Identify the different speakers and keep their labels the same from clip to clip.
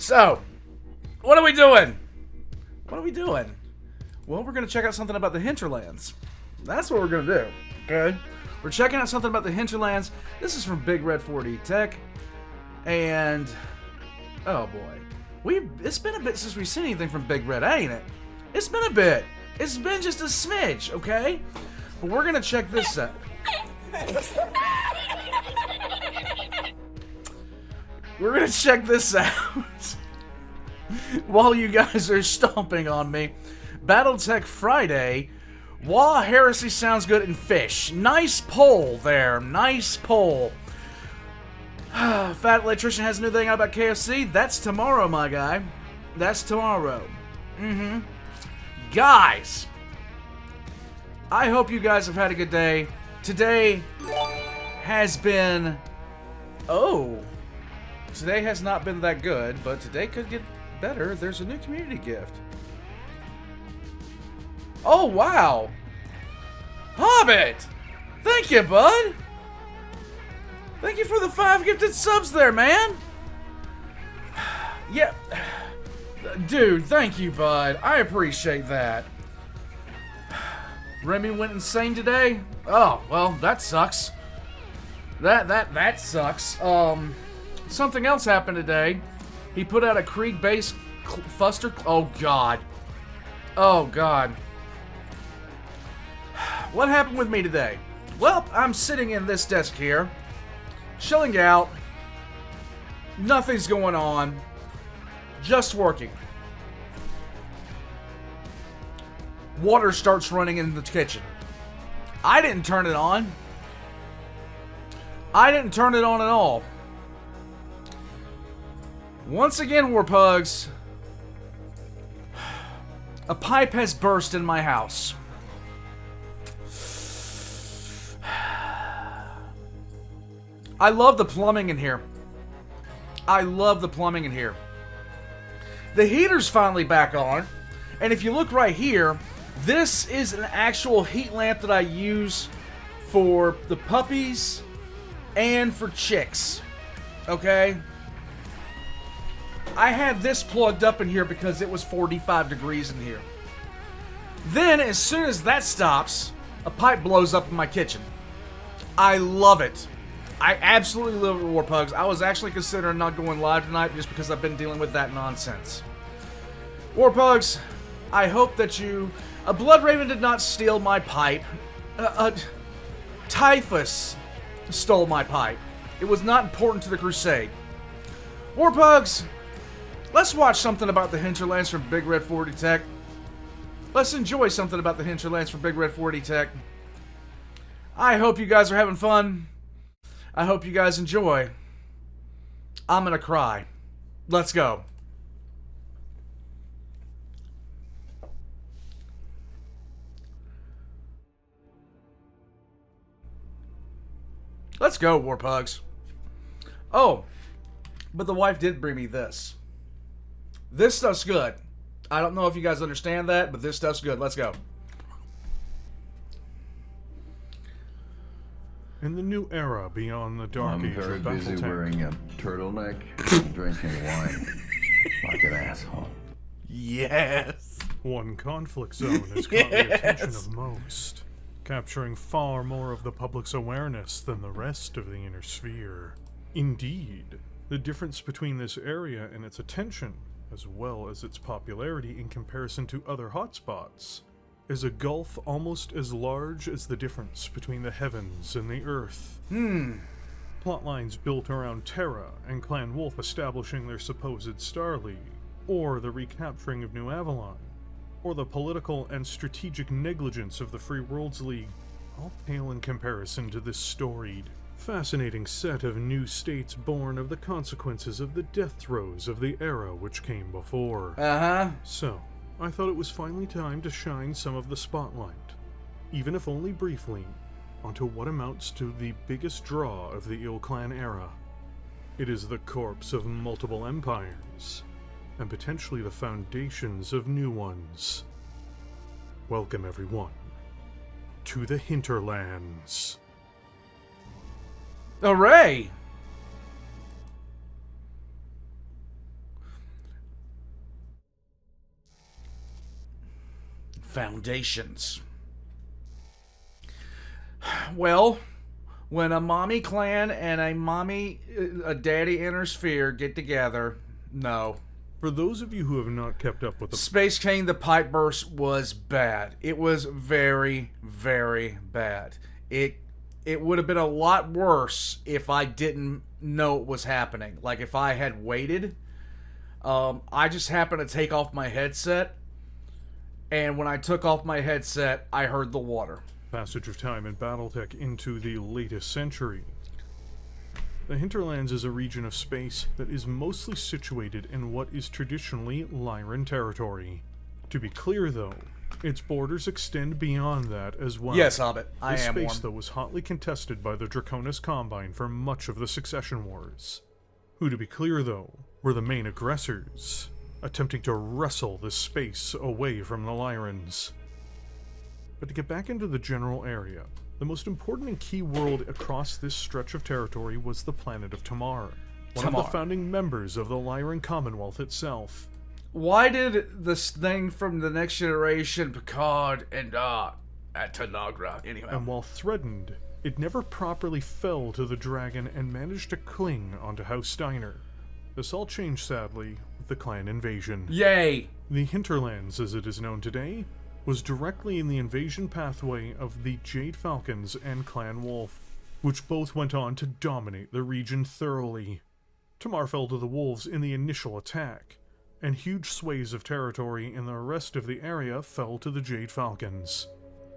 Speaker 1: So, what are we doing? What are we doing? Well, we're going to check out something about the Hinterlands. That's what we're going to do, okay? We're checking out something about the Hinterlands. This is from Big Red-40TECH. And, oh boy. It's been a bit since we've seen anything from Big Red, ain't it? It's been a bit. It's been just a smidge, okay? But we're going to check this out. We're going to check this out. While you guys are stomping on me. BattleTech Friday. Wah, heresy sounds good in fish. Nice poll there. Nice poll. Fat Electrician has a new thing out about KFC. That's tomorrow, my guy. That's tomorrow. Guys, I hope you guys have had a good day. Today has been... Oh. Today has not been that good, but today could get better. There's a new community gift. Oh, wow. Hobbit! Thank you, bud! Thank you for the 5 gifted subs there, man! Yeah. Dude, thank you, bud. I appreciate that. Remy went insane today? Oh, well, that sucks. That sucks. Something else happened today. He put out a Krieg-based Fuster... Oh, God. Oh, God. What happened with me today? Well, I'm sitting in this desk here, chilling out. Nothing's going on. Just working. Water starts running in the kitchen. I didn't turn it on. I didn't turn it on at all. Once again, Warpugs, a pipe has burst in my house. I love the plumbing in here. I love the plumbing in here. The heater's finally back on. And if you look right here, this is an actual heat lamp that I use for the puppies and for chicks. Okay? I had this plugged up in here because it was 45 degrees in here. Then, as soon as that stops, a pipe blows up in my kitchen. I love it. I absolutely love it, Warpugs. I was actually considering not going live tonight just because I've been dealing with that nonsense. Warpugs, I hope that you... A Blood Raven did not steal my pipe. Typhus stole my pipe. It was not important to the crusade. Warpugs, let's watch something about the Hinterlands from Big Red-40TECH. Let's enjoy something about the Hinterlands from Big Red-40TECH. I hope you guys are having fun. I hope you guys enjoy. I'm gonna cry. Let's go. Let's go, Warpugs. Oh, but the wife did bring me this. This stuff's good. I don't know if you guys understand that, but this stuff's good. Let's go.
Speaker 2: In the new era beyond the dark age of
Speaker 3: I'm very busy
Speaker 2: BattleTech.
Speaker 3: wearing a turtleneck, drinking wine like an asshole.
Speaker 1: Yes.
Speaker 2: One conflict zone has caught the attention of most, capturing far more of the public's awareness than the rest of the inner sphere. Indeed, the difference between this area and its attention, as well as its popularity in comparison to other hotspots, is a gulf almost as large as the difference between the heavens and the earth. Plotlines built around Terra and Clan Wolf establishing their supposed Star League, or the recapturing of New Avalon, or the political and strategic negligence of the Free Worlds League, all pale in comparison to this storied, fascinating set of new states born of the consequences of the death throes of the era which came before. So, I thought it was finally time to shine some of the spotlight, even if only briefly, onto what amounts to the biggest draw of the Ill Clan era. It is the corpse of multiple empires, and potentially the foundations of new ones. Welcome, everyone, to the Hinterlands.
Speaker 1: Hooray! foundations. Well, when a mommy clan and a daddy inner sphere get together, no.
Speaker 2: For those of you who have not kept up with the
Speaker 1: Space King the Pipe Burst was bad. It was very, very bad. It would have been a lot worse if I didn't know it was happening. Like if I had waited. I just happened to take off my headset, and when I took off my headset, I heard the water.
Speaker 2: passage of time in BattleTech into the latest century. The Hinterlands is a region of space that is mostly situated in what is traditionally Lyran territory. To be clear, though, its borders extend beyond that as well.
Speaker 1: Yes, Hobbit, I
Speaker 2: this
Speaker 1: am
Speaker 2: space,
Speaker 1: one.
Speaker 2: though, was hotly contested by the Draconis Combine for much of the Succession Wars. Who, to be clear, though, were the main aggressors, attempting to wrestle this space away from the Lyrans. But to get back into the general area, the most important and key world across this stretch of territory was the planet of Tamar, one of the founding members of the Lyran Commonwealth itself.
Speaker 1: Why did this thing from the Next Generation, Picard, and at Tanagra, anyway?
Speaker 2: And while threatened, it never properly fell to the dragon and managed to cling onto House Steiner. This all changed, sadly, with the clan invasion.
Speaker 1: Yay!
Speaker 2: The Hinterlands, as it is known today, was directly in the invasion pathway of the Jade Falcons and Clan Wolf, which both went on to dominate the region thoroughly. Tamar fell to the Wolves in the initial attack, and huge swathes of territory in the rest of the area fell to the Jade Falcons.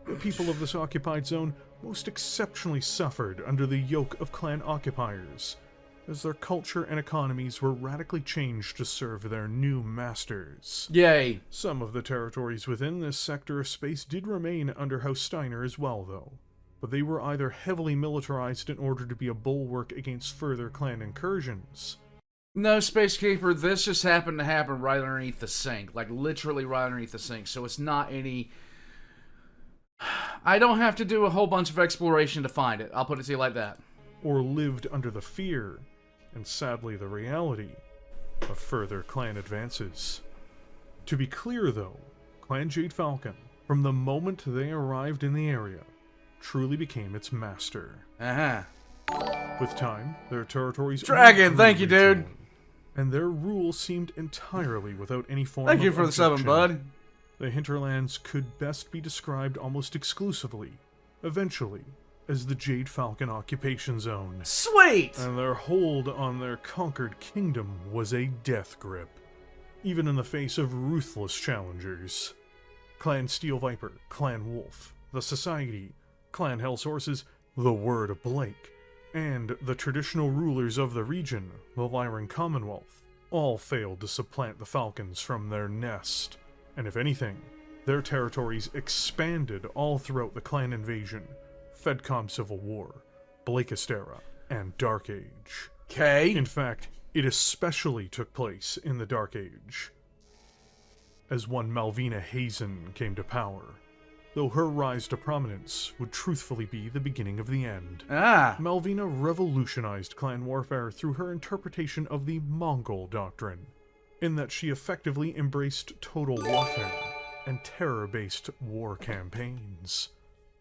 Speaker 2: The people of this occupied zone most exceptionally suffered under the yoke of clan occupiers, as their culture and economies were radically changed to serve their new masters.
Speaker 1: Yay!
Speaker 2: Some of the territories within this sector of space did remain under House Steiner as well, though, but they were either heavily militarized in order to be a bulwark against further clan incursions.
Speaker 1: No, Space Keeper, this just happened to happen right underneath the sink. Like, literally right underneath the sink, so it's not any... I don't have to do a whole bunch of exploration to find it. I'll put it to you like that.
Speaker 2: Or lived under the fear, and sadly the reality, of further clan advances. To be clear, though, Clan Jade Falcon, from the moment they arrived in the area, truly became its master.
Speaker 1: Uh-huh.
Speaker 2: With time, their territories...
Speaker 1: Dragon, thank you, dude!
Speaker 2: And their rule seemed entirely without any form
Speaker 1: Thank
Speaker 2: of
Speaker 1: you for the
Speaker 2: objection.
Speaker 1: subbing, bud.
Speaker 2: The Hinterlands could best be described almost exclusively, eventually, as the Jade Falcon occupation zone.
Speaker 1: Sweet!
Speaker 2: And their hold on their conquered kingdom was a death grip, even in the face of ruthless challengers. Clan Steel Viper, Clan Wolf, the Society, Clan Hellsources, the Word of Blake, and the traditional rulers of the region, the Lyran Commonwealth, all failed to supplant the Falcons from their nest. And if anything, their territories expanded all throughout the clan invasion, Fedcom Civil War, Blakist Era, and Dark Age.
Speaker 1: Okay.
Speaker 2: In fact, it especially took place in the Dark Age, as one Malvina Hazen came to power, though her rise to prominence would truthfully be the beginning of the end. Malvina revolutionized clan warfare through her interpretation of the Mongol Doctrine, in that she effectively embraced total warfare and terror-based war campaigns.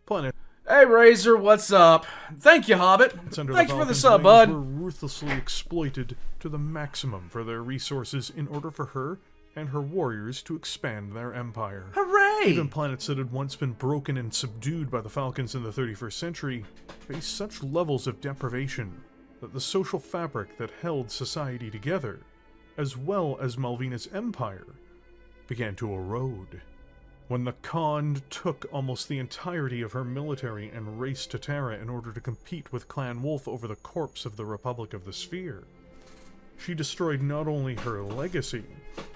Speaker 2: Planet
Speaker 1: Hey, Razor, what's up? Thank you, Hobbit. Thank you for the sub, bud.
Speaker 2: Were ruthlessly exploited to the maximum for their resources in order for her and her warriors to expand their empire.
Speaker 1: Hooray!
Speaker 2: Even planets that had once been broken and subdued by the Falcons in the 31st century faced such levels of deprivation that the social fabric that held society together, as well as Malvina's empire, began to erode. When the Khan took almost the entirety of her military and raced to Terra in order to compete with Clan Wolf over the corpse of the Republic of the Sphere, she destroyed not only her legacy,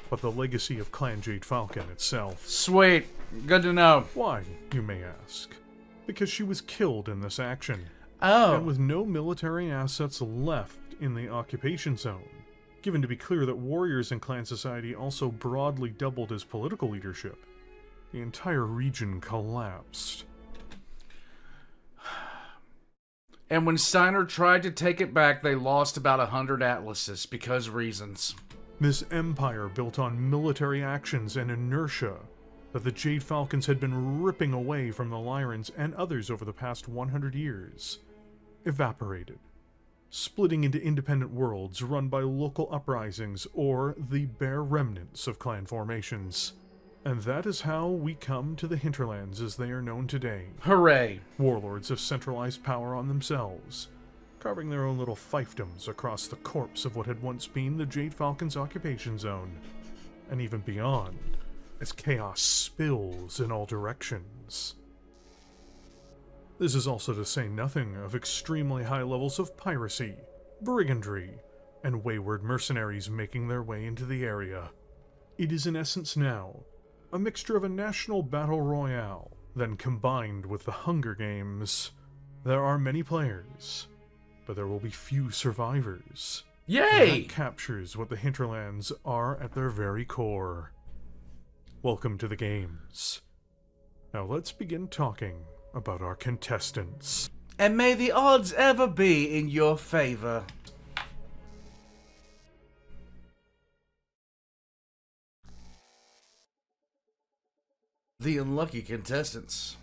Speaker 2: but the legacy of Clan Jade Falcon itself.
Speaker 1: Sweet. Good to know.
Speaker 2: Why, you may ask? Because she was killed in this action.
Speaker 1: Oh.
Speaker 2: And with no military assets left in the occupation zone, given to be clear that warriors in clan society also broadly doubled as political leadership, the entire region collapsed.
Speaker 1: And when Steiner tried to take it back, they lost about 100 atlases because reasons.
Speaker 2: This empire built on military actions and inertia that the Jade Falcons had been ripping away from the Lyrans and others over the past 100 years evaporated, splitting into independent worlds run by local uprisings or the bare remnants of clan formations. And that is how we come to the Hinterlands as they are known today.
Speaker 1: Hooray!
Speaker 2: Warlords have centralized power on themselves, carving their own little fiefdoms across the corpse of what had once been the Jade Falcon's occupation zone, and even beyond, as chaos spills in all directions. This is also to say nothing of extremely high levels of piracy, brigandry, and wayward mercenaries making their way into the area. It is in essence now a mixture of a national battle royale, then combined with the Hunger Games. There are many players, but there will be few survivors.
Speaker 1: Yay!
Speaker 2: That captures what the Hinterlands are at their very core. Welcome to the games. Now let's begin talking about our contestants.
Speaker 1: And may the odds ever be in your favor. The unlucky contestants.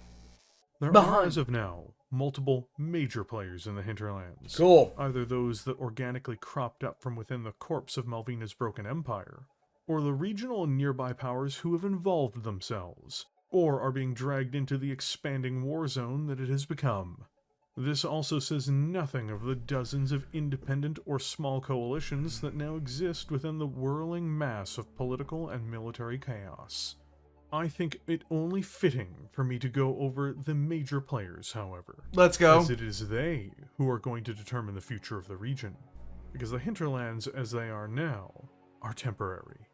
Speaker 2: There
Speaker 1: Behind.
Speaker 2: are, as of now, multiple major players in the Hinterlands.
Speaker 1: Cool.
Speaker 2: Either those that organically cropped up from within the corpse of Malvina's broken empire, or the regional and nearby powers who have involved themselves, or are being dragged into the expanding war zone that it has become. This also says nothing of the dozens of independent or small coalitions that now exist within the whirling mass of political and military chaos. I think it only fitting for me to go over the major players, however.
Speaker 1: Let's go.
Speaker 2: As it is they who are going to determine the future of the region. Because the Hinterlands, as they are now, are temporary.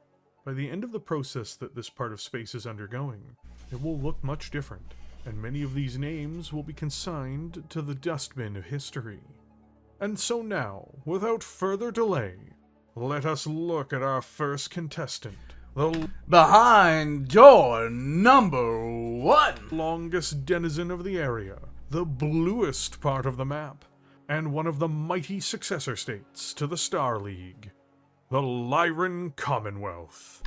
Speaker 2: By the end of the process that this part of space is undergoing, it will look much different, and many of these names will be consigned to the dustbin of history. And so now, without further delay, let us look at our first contestant. The
Speaker 1: Behind door number 1.
Speaker 2: longest denizen of the area, the bluest part of the map, and one of the mighty successor states to the Star League, the Lyran Commonwealth.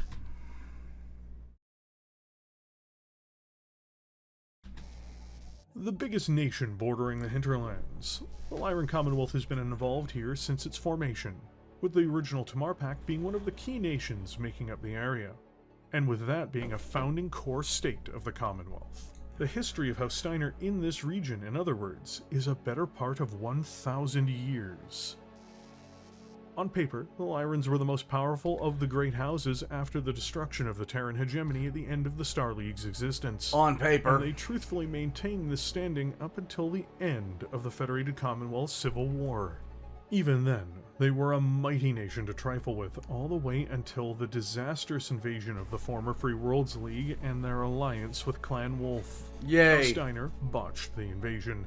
Speaker 2: The biggest nation bordering the Hinterlands, the Lyran Commonwealth has been involved here since its formation, with the original Tamar Pact being one of the key nations making up the area, and with that being a founding core state of the Commonwealth. The history of House Steiner in this region, in other words, is a better part of 1,000 years. On paper, the Lyrans were the most powerful of the great houses after the destruction of the Terran hegemony at the end of the Star League's existence.
Speaker 1: On paper.
Speaker 2: And they truthfully maintained this standing up until the end of the Federated Commonwealth's Civil War. Even then, they were a mighty nation to trifle with all the way until the disastrous invasion of the former Free Worlds League and their alliance with Clan Wolf.
Speaker 1: Yay.
Speaker 2: Steiner botched the invasion,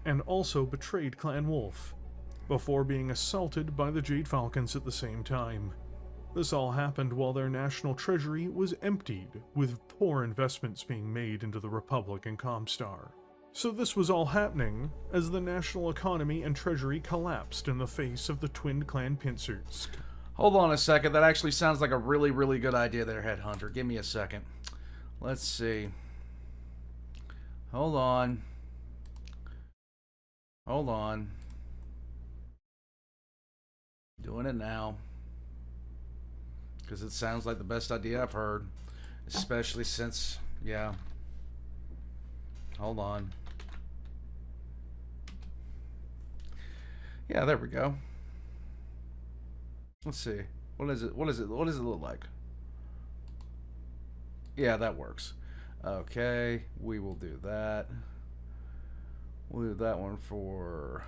Speaker 2: and also betrayed Clan Wolf, before being assaulted by the Jade Falcons at the same time. This all happened while their national treasury was emptied, with poor investments being made into the Republic and Comstar. So this was all happening as the national economy and treasury collapsed in the face of the twinned clan pincers.
Speaker 1: Hold on a second. That actually sounds like a really, really good idea there, Headhunter. Give me a second. Let's see. Hold on. Hold on. Doing it now. Because it sounds like the best idea I've heard. Especially since, yeah. Hold on. Yeah, there we go. Let's see. What is it? What is it? What does it look like? Yeah, that works. Okay, we will do that. We'll do that one for...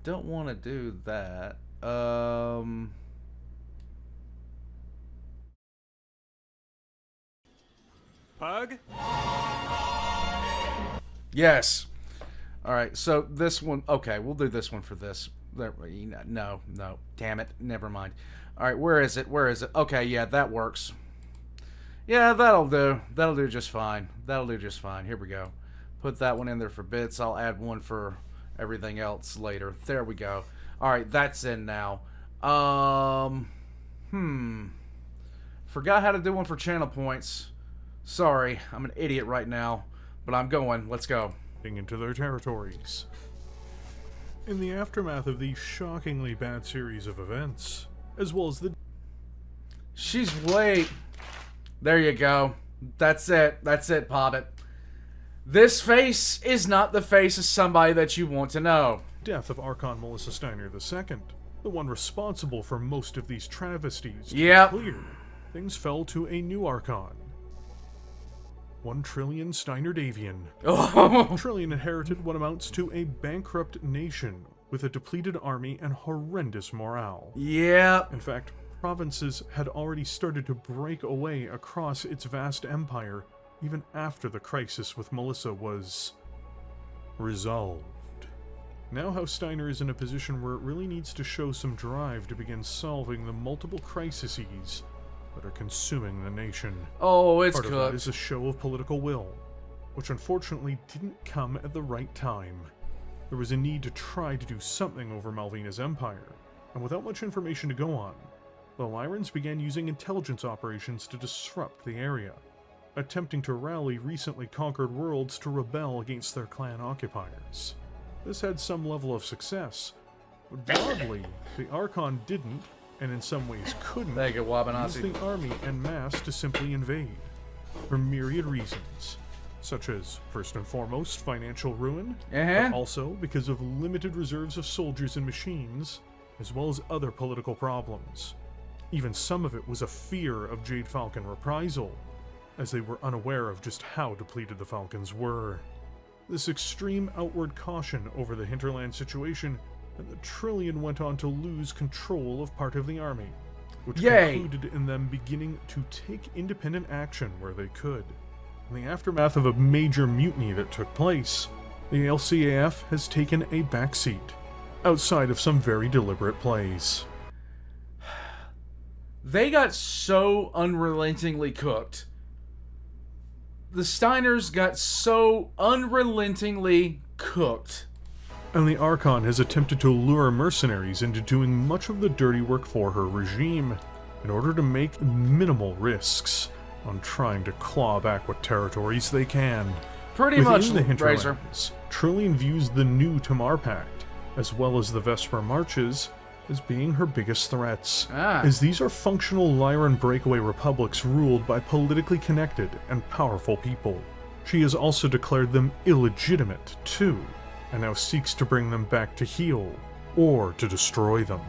Speaker 1: don't want to do that.
Speaker 4: Pug?
Speaker 1: Yes. All right, so this one... Okay, we'll do this one for this. There, no. Damn it. Never mind. All right, where is it? Where is it? Okay, yeah, that works. Yeah, that'll do. That'll do just fine. That'll do just fine. Here we go. Put that one in there for bits. I'll add one for everything else later. There we go. All right, that's in now. Forgot how to do one for channel points. Sorry, I'm an idiot right now, but I'm going. Let's go.
Speaker 2: Into their territories. In the aftermath of the shockingly bad series of events, as well as the...
Speaker 1: She's late. There you go. That's it. That's it, Poppet. This face is not the face of somebody that you want to know.
Speaker 2: death of Archon Melissa Steiner II, the one responsible for most of these travesties.
Speaker 1: Yep.
Speaker 2: Clear, things fell to a new Archon. 1 Trillion Steiner Davian.
Speaker 1: Oh.
Speaker 2: Trillion inherited what amounts to a bankrupt nation with a depleted army and horrendous morale.
Speaker 1: Yep.
Speaker 2: In fact, provinces had already started to break away across its vast empire even after the crisis with Melissa was resolved. Now House Steiner is in a position where it really needs to show some drive to begin solving the multiple crises that are consuming the nation.
Speaker 1: Oh, it's
Speaker 2: Part of that
Speaker 1: cooked.
Speaker 2: is a show of political will, which unfortunately didn't come at the right time. There was a need to try to do something over Malvina's empire, and without much information to go on, the Lyrans began using intelligence operations to disrupt the area, attempting to rally recently conquered worlds to rebel against their clan occupiers. This had some level of success, but broadly, the Archon didn't, and in some ways couldn't,
Speaker 1: Thank you,
Speaker 2: use
Speaker 1: Wabanasi.
Speaker 2: the army en masse to simply invade, for myriad reasons, such as, first and foremost, financial ruin, but also because of limited reserves of soldiers and machines, as well as other political problems. Even some of it was a fear of Jade Falcon reprisal, as they were unaware of just how depleted the Falcons were. This extreme outward caution over the hinterland situation and the Trillion went on to lose control of part of the army, which concluded in them beginning to take independent action where they could. In the aftermath of a major mutiny that took place, the LCAF has taken a backseat, outside of some very deliberate plays.
Speaker 1: They got so unrelentingly cooked. The Steiners got so unrelentingly cooked.
Speaker 2: And the Archon has attempted to lure mercenaries into doing much of the dirty work for her regime in order to make minimal risks on trying to claw back what territories they can.
Speaker 1: Pretty much,
Speaker 2: Within the
Speaker 1: Razor.
Speaker 2: Hinterlands, Trillion views the new Tamar Pact, as well as the Vesper Marches, as being her biggest threats, as these are functional Lyran breakaway republics ruled by politically connected and powerful people. She has also declared them illegitimate, too, and now seeks to bring them back to heel, or to destroy them.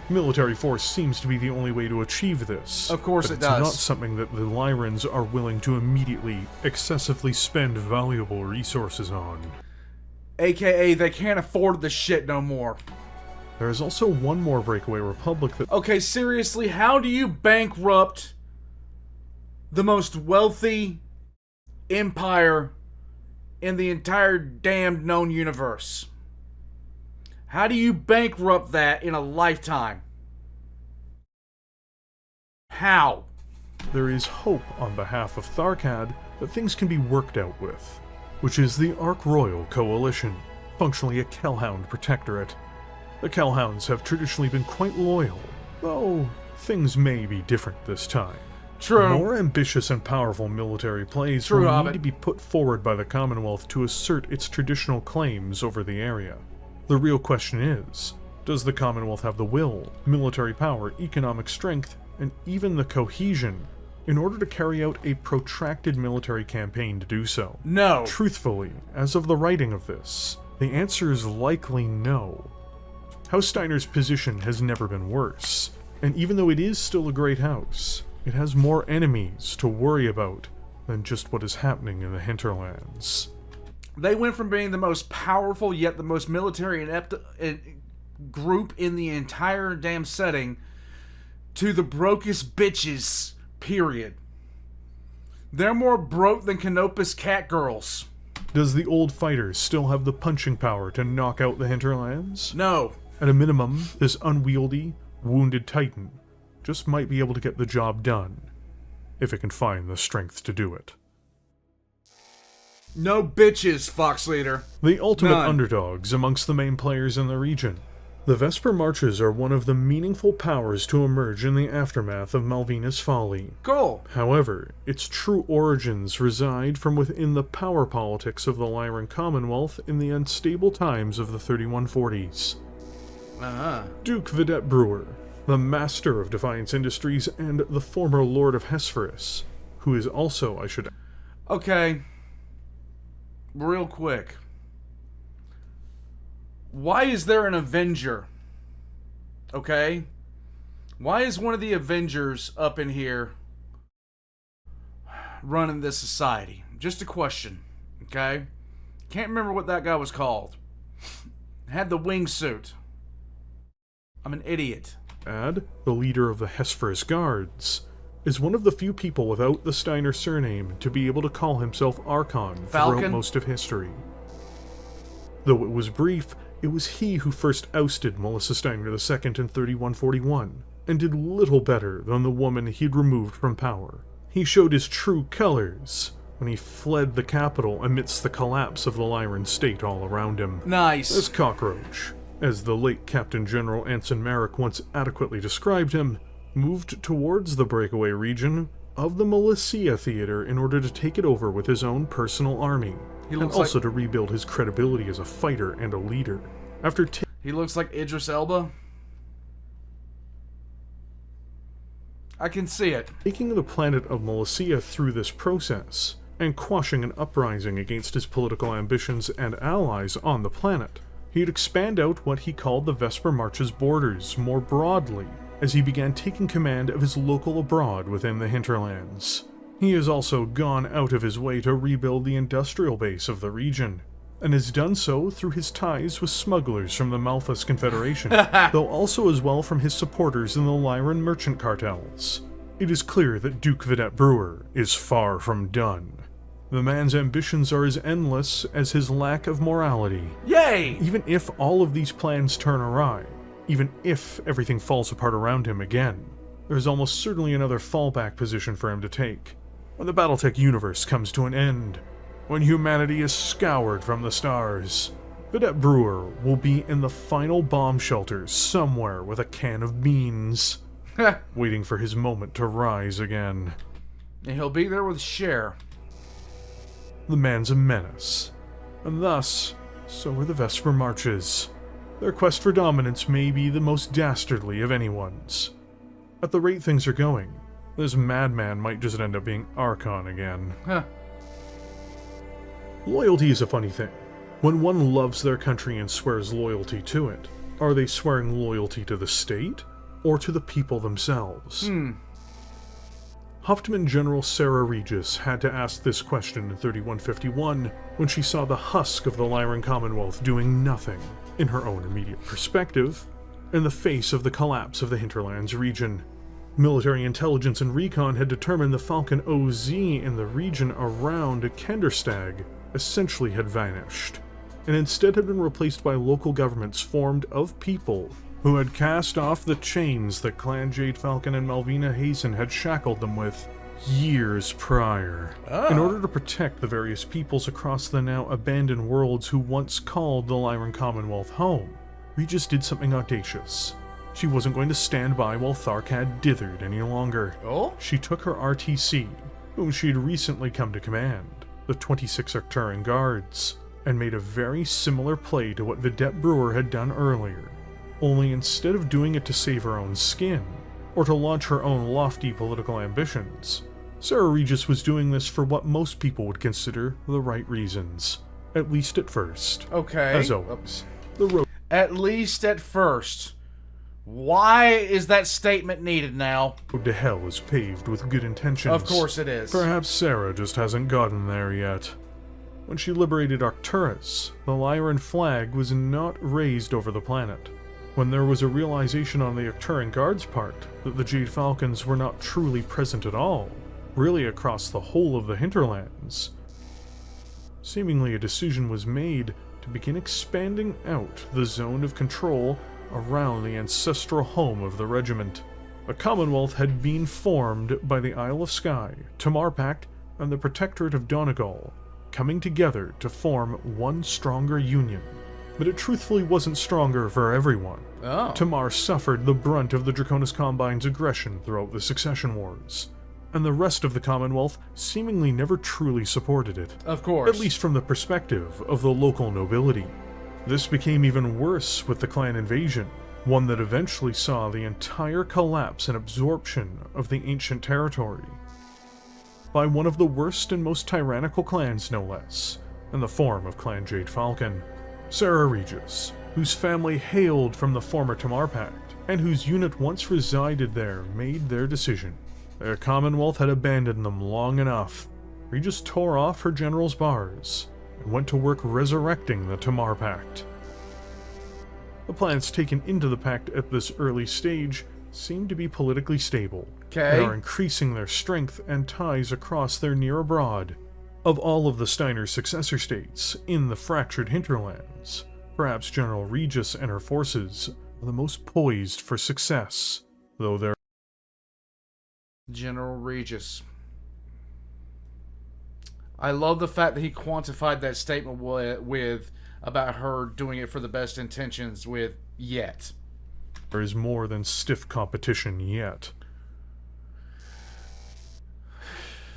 Speaker 2: Military force seems to be the only way to achieve this.
Speaker 1: Of course
Speaker 2: but
Speaker 1: it
Speaker 2: it's
Speaker 1: does.
Speaker 2: not something that the Lyrans are willing to immediately, excessively spend valuable resources on.
Speaker 1: AKA, they can't afford the shit no more.
Speaker 2: There is also one more breakaway republic that...
Speaker 1: Okay, seriously, how do you bankrupt the most wealthy empire in the entire damned known universe? How do you bankrupt that in a lifetime? How?
Speaker 2: There is hope on behalf of Tharkad that things can be worked out with, which is the Ark Royal Coalition, functionally a Kellhound protectorate. The Kellhounds have traditionally been quite loyal, though things may be different this time.
Speaker 1: True.
Speaker 2: More ambitious and powerful military plays
Speaker 1: True,
Speaker 2: will need
Speaker 1: Hobbit.
Speaker 2: to be put forward by the Commonwealth to assert its traditional claims over the area. The real question is, does the Commonwealth have the will, military power, economic strength, and even the cohesion in order to carry out a protracted military campaign to do so?
Speaker 1: No.
Speaker 2: Truthfully, as of the writing of this, the answer is likely no. House Steiner's position has never been worse, and even though it is still a great house, it has more enemies to worry about than just what is happening in the hinterlands.
Speaker 1: They went from being the most powerful yet the most military inept group in the entire damn setting to the brokest bitches, period. They're more broke than Canopus cat girls.
Speaker 2: Does the old fighter still have the punching power to knock out the hinterlands?
Speaker 1: No.
Speaker 2: At a minimum, this unwieldy, wounded titan just might be able to get the job done, if it can find the strength to do it.
Speaker 1: No bitches, Fox Leader.
Speaker 2: The ultimate
Speaker 1: None.
Speaker 2: underdogs amongst the main players in the region The Vesper Marches are one of the meaningful powers to emerge in the aftermath of Malvina's folly.
Speaker 1: Cool.
Speaker 2: However, its true origins reside from within the power politics of the Lyran Commonwealth in the unstable times of the 3140s. Duke Vidette Brewer, the master of Defiance Industries and the former Lord of Hesperus, who is also, I should...
Speaker 1: Okay. Real quick. Why is there an Avenger? Okay? Why is one of the Avengers up in here running this society? Just a question. Okay? Can't remember what that guy was called. Had the wingsuit. I'm an idiot.
Speaker 2: Ad, the leader of the Hesperus Guards, is one of the few people without the Steiner surname to be able to call himself Archon throughout
Speaker 1: Falcon?
Speaker 2: most of history. Though it was brief, it was he who first ousted Melissa Steiner II in 3141, and did little better than the woman he'd removed from power. He showed his true colors when he fled the capital amidst the collapse of the Lyran state all around him.
Speaker 1: Nice.
Speaker 2: This cockroach, as the late Captain General Anson Merrick once adequately described him, moved towards the breakaway region of the Militia Theater in order to take it over with his own personal army, and also to rebuild his credibility as a fighter and a leader.
Speaker 1: He looks like Idris Elba. I can see it.
Speaker 2: Taking the planet of Militia through this process, and quashing an uprising against his political ambitions and allies on the planet, he'd expand out what he called the Vesper March's borders more broadly, as he began taking command of his local abroad within the Hinterlands. He has also gone out of his way to rebuild the industrial base of the region, and has done so through his ties with smugglers from the Malthus Confederation, though also as well from his supporters in the Lyran merchant cartels. It is clear that Duke Vidette Brewer is far from done. The man's ambitions are as endless as his lack of morality.
Speaker 1: Yay!
Speaker 2: Even if all of these plans turn awry, even if everything falls apart around him again, there is almost certainly another fallback position for him to take. When the BattleTech universe comes to an end, when humanity is scoured from the stars, Vidette Brewer will be in the final bomb shelter somewhere with a can of beans, waiting for his moment to rise again.
Speaker 1: And he'll be there with Cher.
Speaker 2: The man's a menace, and thus, so are the Vesper Marches. Their quest for dominance may be the most dastardly of anyone's. At the rate things are going, this madman might just end up being Archon again. Loyalty is a funny thing. When one loves their country and swears loyalty to it, are they swearing loyalty to the state, or to the people themselves? Hauptmann General Sarah Regis had to ask this question in 3151 when she saw the husk of the Lyran Commonwealth doing nothing, in her own immediate perspective, in the face of the collapse of the Hinterlands region. Military intelligence and recon had determined the Falcon OZ in the region around Kenderstag essentially had vanished, and instead had been replaced by local governments formed of people who had cast off the chains that Clan Jade Falcon and Malvina Hazen had shackled them with years prior, in order to protect the various peoples across the now abandoned worlds who once called the Lyran Commonwealth home. Regis did something audacious. She wasn't going to stand by while Tharkad dithered any longer. She took her RTC, whom she had recently come to command, the 26 Arcturan Guards, and made a very similar play to what Vidette Brewer had done earlier. Only instead of doing it to save her own skin, or to launch her own lofty political ambitions, Sarah Regis was doing this for what most people would consider the right reasons. At least at first.
Speaker 1: Okay.
Speaker 2: As always, the road
Speaker 1: At least at first. Why is that statement needed now?
Speaker 2: to hell is paved with good intentions.
Speaker 1: Of course it is.
Speaker 2: Perhaps Sarah just hasn't gotten there yet. When she liberated Arcturus, the Lyran flag was not raised over the planet. When there was a realization on the Arcturan Guard's part that the Jade Falcons were not truly present at all, really across the whole of the Hinterlands, seemingly a decision was made to begin expanding out the zone of control around the ancestral home of the regiment. A commonwealth had been formed by the Isle of Skye, Tamar Pact, and the Protectorate of Donegal, coming together to form one stronger union. but it truthfully wasn't stronger for everyone.
Speaker 1: Oh.
Speaker 2: Tamar suffered the brunt of the Draconis Combine's aggression throughout the Succession Wars, and the rest of the Commonwealth seemingly never truly supported it.
Speaker 1: Of course.
Speaker 2: At least from the perspective of the local nobility. This became even worse with the clan invasion, one that eventually saw the entire collapse and absorption of the ancient territory by one of the worst and most tyrannical clans, no less, in the form of Clan Jade Falcon. Sarah Regis, whose family hailed from the former Tamar Pact, and whose unit once resided there, made their decision. Their Commonwealth had abandoned them long enough. Regis tore off her general's bars and went to work resurrecting the Tamar Pact. The plans taken into the pact at this early stage seem to be politically stable, and are increasing their strength and ties across their near abroad. Of all of the Steiner's successor states in the fractured hinterlands, perhaps General Regis and her forces are the most poised for success, though their
Speaker 1: General Regis. I love the fact that he quantified that statement with about her doing it for the best intentions with yet.
Speaker 2: there is more than stiff competition yet.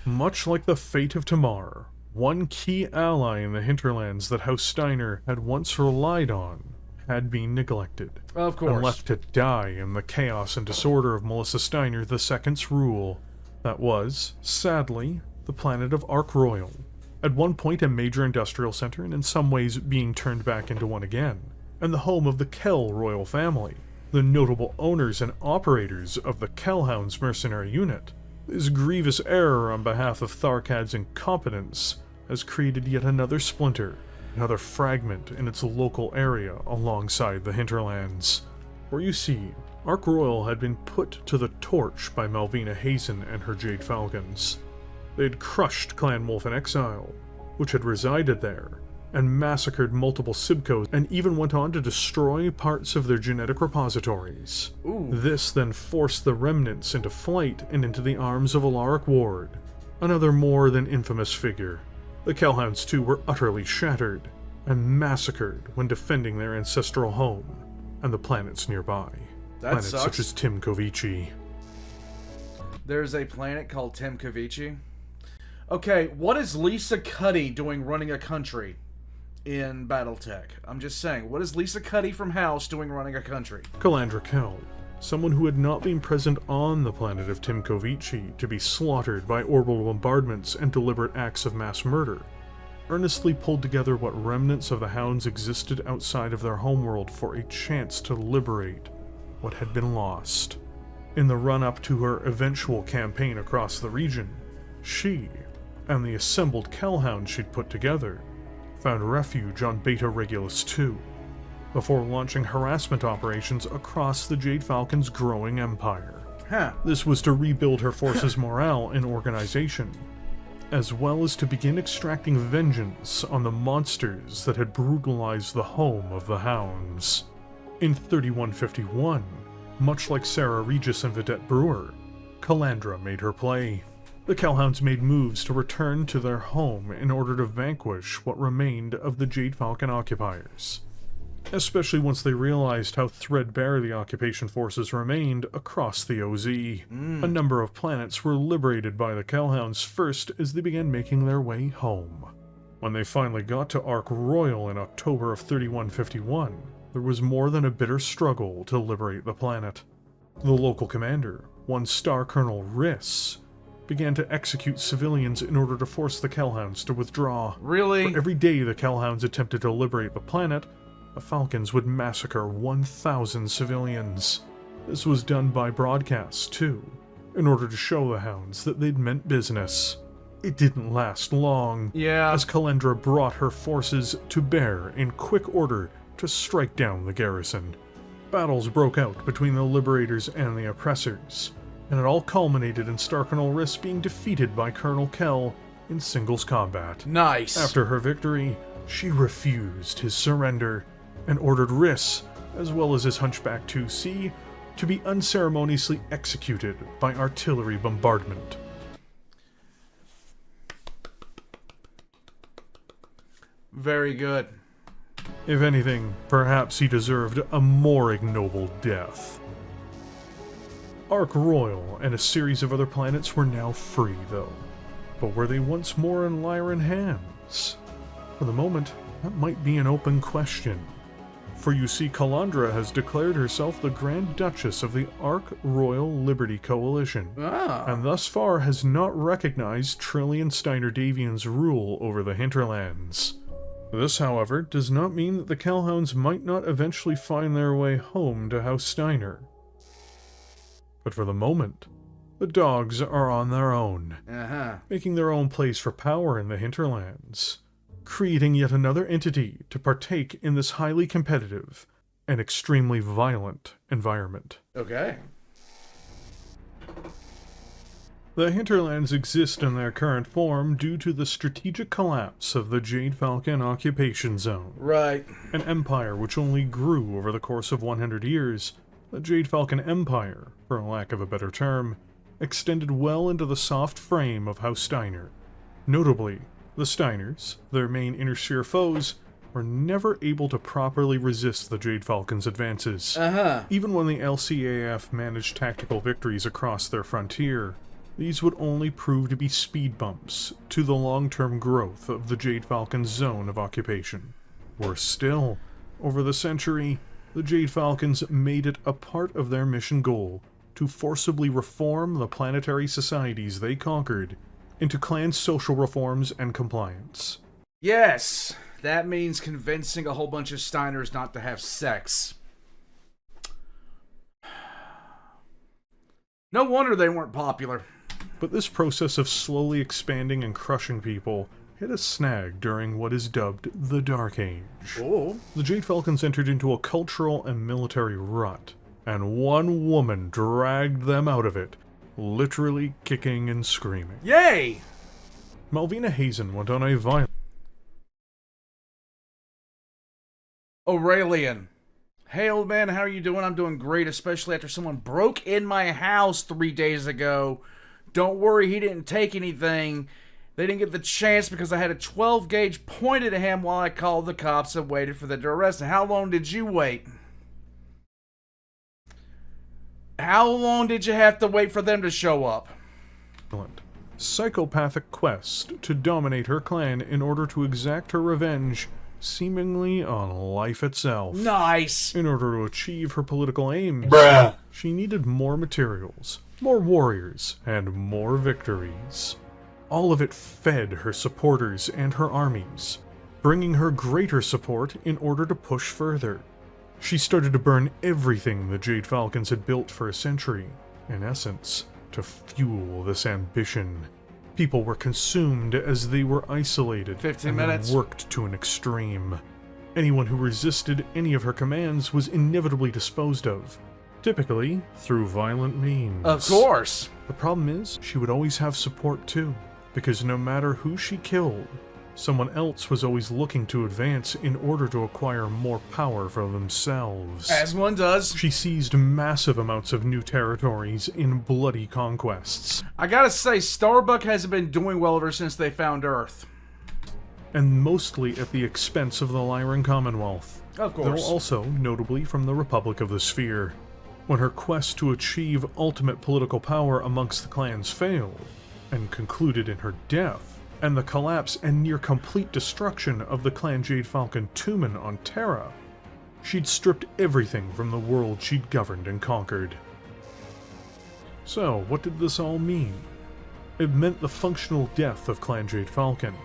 Speaker 2: Much like the fate of Tamar, one key ally in the hinterlands that House Steiner had once relied on had been neglected.
Speaker 1: Of course.
Speaker 2: And left to die in the chaos and disorder of Melissa Steiner II's rule. That was, sadly, the planet of Ark Royal. At one point a major industrial center, and in some ways being turned back into one again, and the home of the Kell royal family, the notable owners and operators of the Kellhounds mercenary unit. This grievous error on behalf of Tharkad's incompetence has created yet another splinter, another fragment in its local area alongside the hinterlands. For you see, Ark Royal had been put to the torch by Malvina Hazen and her Jade Falcons. They had crushed Clan Wolf in Exile, which had resided there, and massacred multiple Sibcos, and even went on to destroy parts of their genetic repositories.
Speaker 1: Ooh.
Speaker 2: This then forced the remnants into flight and into the arms of Alaric Ward, another more than infamous figure. The Kellhounds too were utterly shattered, and massacred when defending their ancestral home, and the planets nearby.
Speaker 1: That
Speaker 2: Planets
Speaker 1: sucks.
Speaker 2: such as Tim Kovici.
Speaker 1: There's a planet called Tim Kovici. Okay, what is Lisa Cuddy doing running a country in BattleTech? I'm just saying, what is Lisa Cuddy from House doing running a country?
Speaker 2: Calandra Kell, someone who had not been present on the planet of Tim Kovici to be slaughtered by orbital bombardments and deliberate acts of mass murder, earnestly pulled together what remnants of the Hounds existed outside of their homeworld for a chance to liberate what had been lost. In the run-up to her eventual campaign across the region, she, and the assembled Kellhound she'd put together, found refuge on Beta Regulus II, before launching harassment operations across the Jade Falcon's growing empire.
Speaker 1: Huh.
Speaker 2: This was to rebuild her force's morale and organization, as well as to begin extracting vengeance on the monsters that had brutalized the home of the Hounds. In 3151, much like Sarah Regis and Vedette Brewer, Calandra made her play. The Kellhounds made moves to return to their home in order to vanquish what remained of the Jade Falcon occupiers, especially once they realized how threadbare the occupation forces remained across the OZ. A number of planets were liberated by the Kellhounds first as they began making their way home. When they finally got to Ark Royal in October of 3151, there was more than a bitter struggle to liberate the planet. The local commander, one Star Colonel Riss, began to execute civilians in order to force the Kellhounds to withdraw.
Speaker 1: Really?
Speaker 2: For every day the Kellhounds attempted to liberate the planet, the Falcons would massacre 1,000 civilians. This was done by broadcast, too, in order to show the Hounds that they'd meant business. It didn't last long,
Speaker 1: Yeah.
Speaker 2: as Calandra brought her forces to bear in quick order to strike down the garrison. Battles broke out between the liberators and the oppressors, and it all culminated in Star Colonel Riss being defeated by Colonel Kell in singles combat.
Speaker 1: Nice.
Speaker 2: After her victory, she refused his surrender and ordered Riss, as well as his Hunchback 2C, to be unceremoniously executed by artillery bombardment.
Speaker 1: Very good.
Speaker 2: If anything, perhaps he deserved a more ignoble death. Ark Royal and a series of other planets were now free, though. But were they once more in Lyran hands? For the moment, that might be an open question. For you see, Calandra has declared herself the Grand Duchess of the Ark Royal Liberty Coalition, and thus far has not recognized Trillian Steiner Davian's rule over the Hinterlands. This, however, does not mean that the Calhounds might not eventually find their way home to House Steiner. But for the moment, the dogs are on their own, making their own place for power in the Hinterlands, creating yet another entity to partake in this highly competitive and extremely violent environment.
Speaker 1: Okay.
Speaker 2: The Hinterlands exist in their current form due to the strategic collapse of the Jade Falcon occupation zone.
Speaker 1: Right.
Speaker 2: An empire which only grew over the course of 100 years, the Jade Falcon Empire, for lack of a better term, extended well into the soft frame of House Steiner. Notably, the Steiners, their main inner sphere foes, were never able to properly resist the Jade Falcon's advances. Even when the LCAF managed tactical victories across their frontier, these would only prove to be speed bumps to the long-term growth of the Jade Falcon's zone of occupation. Worse still, over the century, the Jade Falcons made it a part of their mission goal to forcibly reform the planetary societies they conquered into clan social reforms and compliance.
Speaker 1: Yes, that means convincing a whole bunch of Steiners not to have sex. No wonder they weren't popular.
Speaker 2: But this process of slowly expanding and crushing people hit a snag during what is dubbed the Dark Age.
Speaker 1: Oh.
Speaker 2: The Jade Falcons entered into a cultural and military rut, and one woman dragged them out of it, literally kicking and screaming.
Speaker 1: Yay!
Speaker 2: Malvina Hazen went on a violent...
Speaker 1: Aurelian. Hey, old man, how are you doing? I'm doing great, especially after someone broke in my house 3 days ago. Don't worry, he didn't take anything. They didn't get the chance because I had a 12 gauge pointed at him while I called the cops and waited for them to arrest him. How long did you wait? How long did you have to wait for them to show up?
Speaker 2: Psychopathic quest to dominate her clan in order to exact her revenge, seemingly on life itself.
Speaker 1: Nice!
Speaker 2: In order to achieve her political aims, she needed more materials, more warriors, and more victories. All of it fed her supporters and her armies, bringing her greater support in order to push further. She started to burn everything the Jade Falcons had built for a century, in essence, to fuel this ambition. People were consumed as they were isolated
Speaker 1: 15
Speaker 2: and
Speaker 1: minutes.
Speaker 2: worked to an extreme. Anyone who resisted any of her commands was inevitably disposed of, typically through violent means.
Speaker 1: Of course.
Speaker 2: The problem is, she would always have support too, because no matter who she killed, someone else was always looking to advance in order to acquire more power for themselves.
Speaker 1: As one does.
Speaker 2: She seized massive amounts of new territories in bloody conquests.
Speaker 1: I gotta say, Starbuck hasn't been doing well ever since they found Earth.
Speaker 2: And mostly at the expense of the Lyran Commonwealth.
Speaker 1: Of
Speaker 2: Though
Speaker 1: course.
Speaker 2: also, notably, from the Republic of the Sphere. When her quest to achieve ultimate political power amongst the clans failed, and concluded in her death, and the collapse and near complete destruction of the Clan Jade Falcon Tumen on Terra, she'd stripped everything from the world she'd governed and conquered. So, what did this all mean? It meant the functional death of Clan Jade Falcon,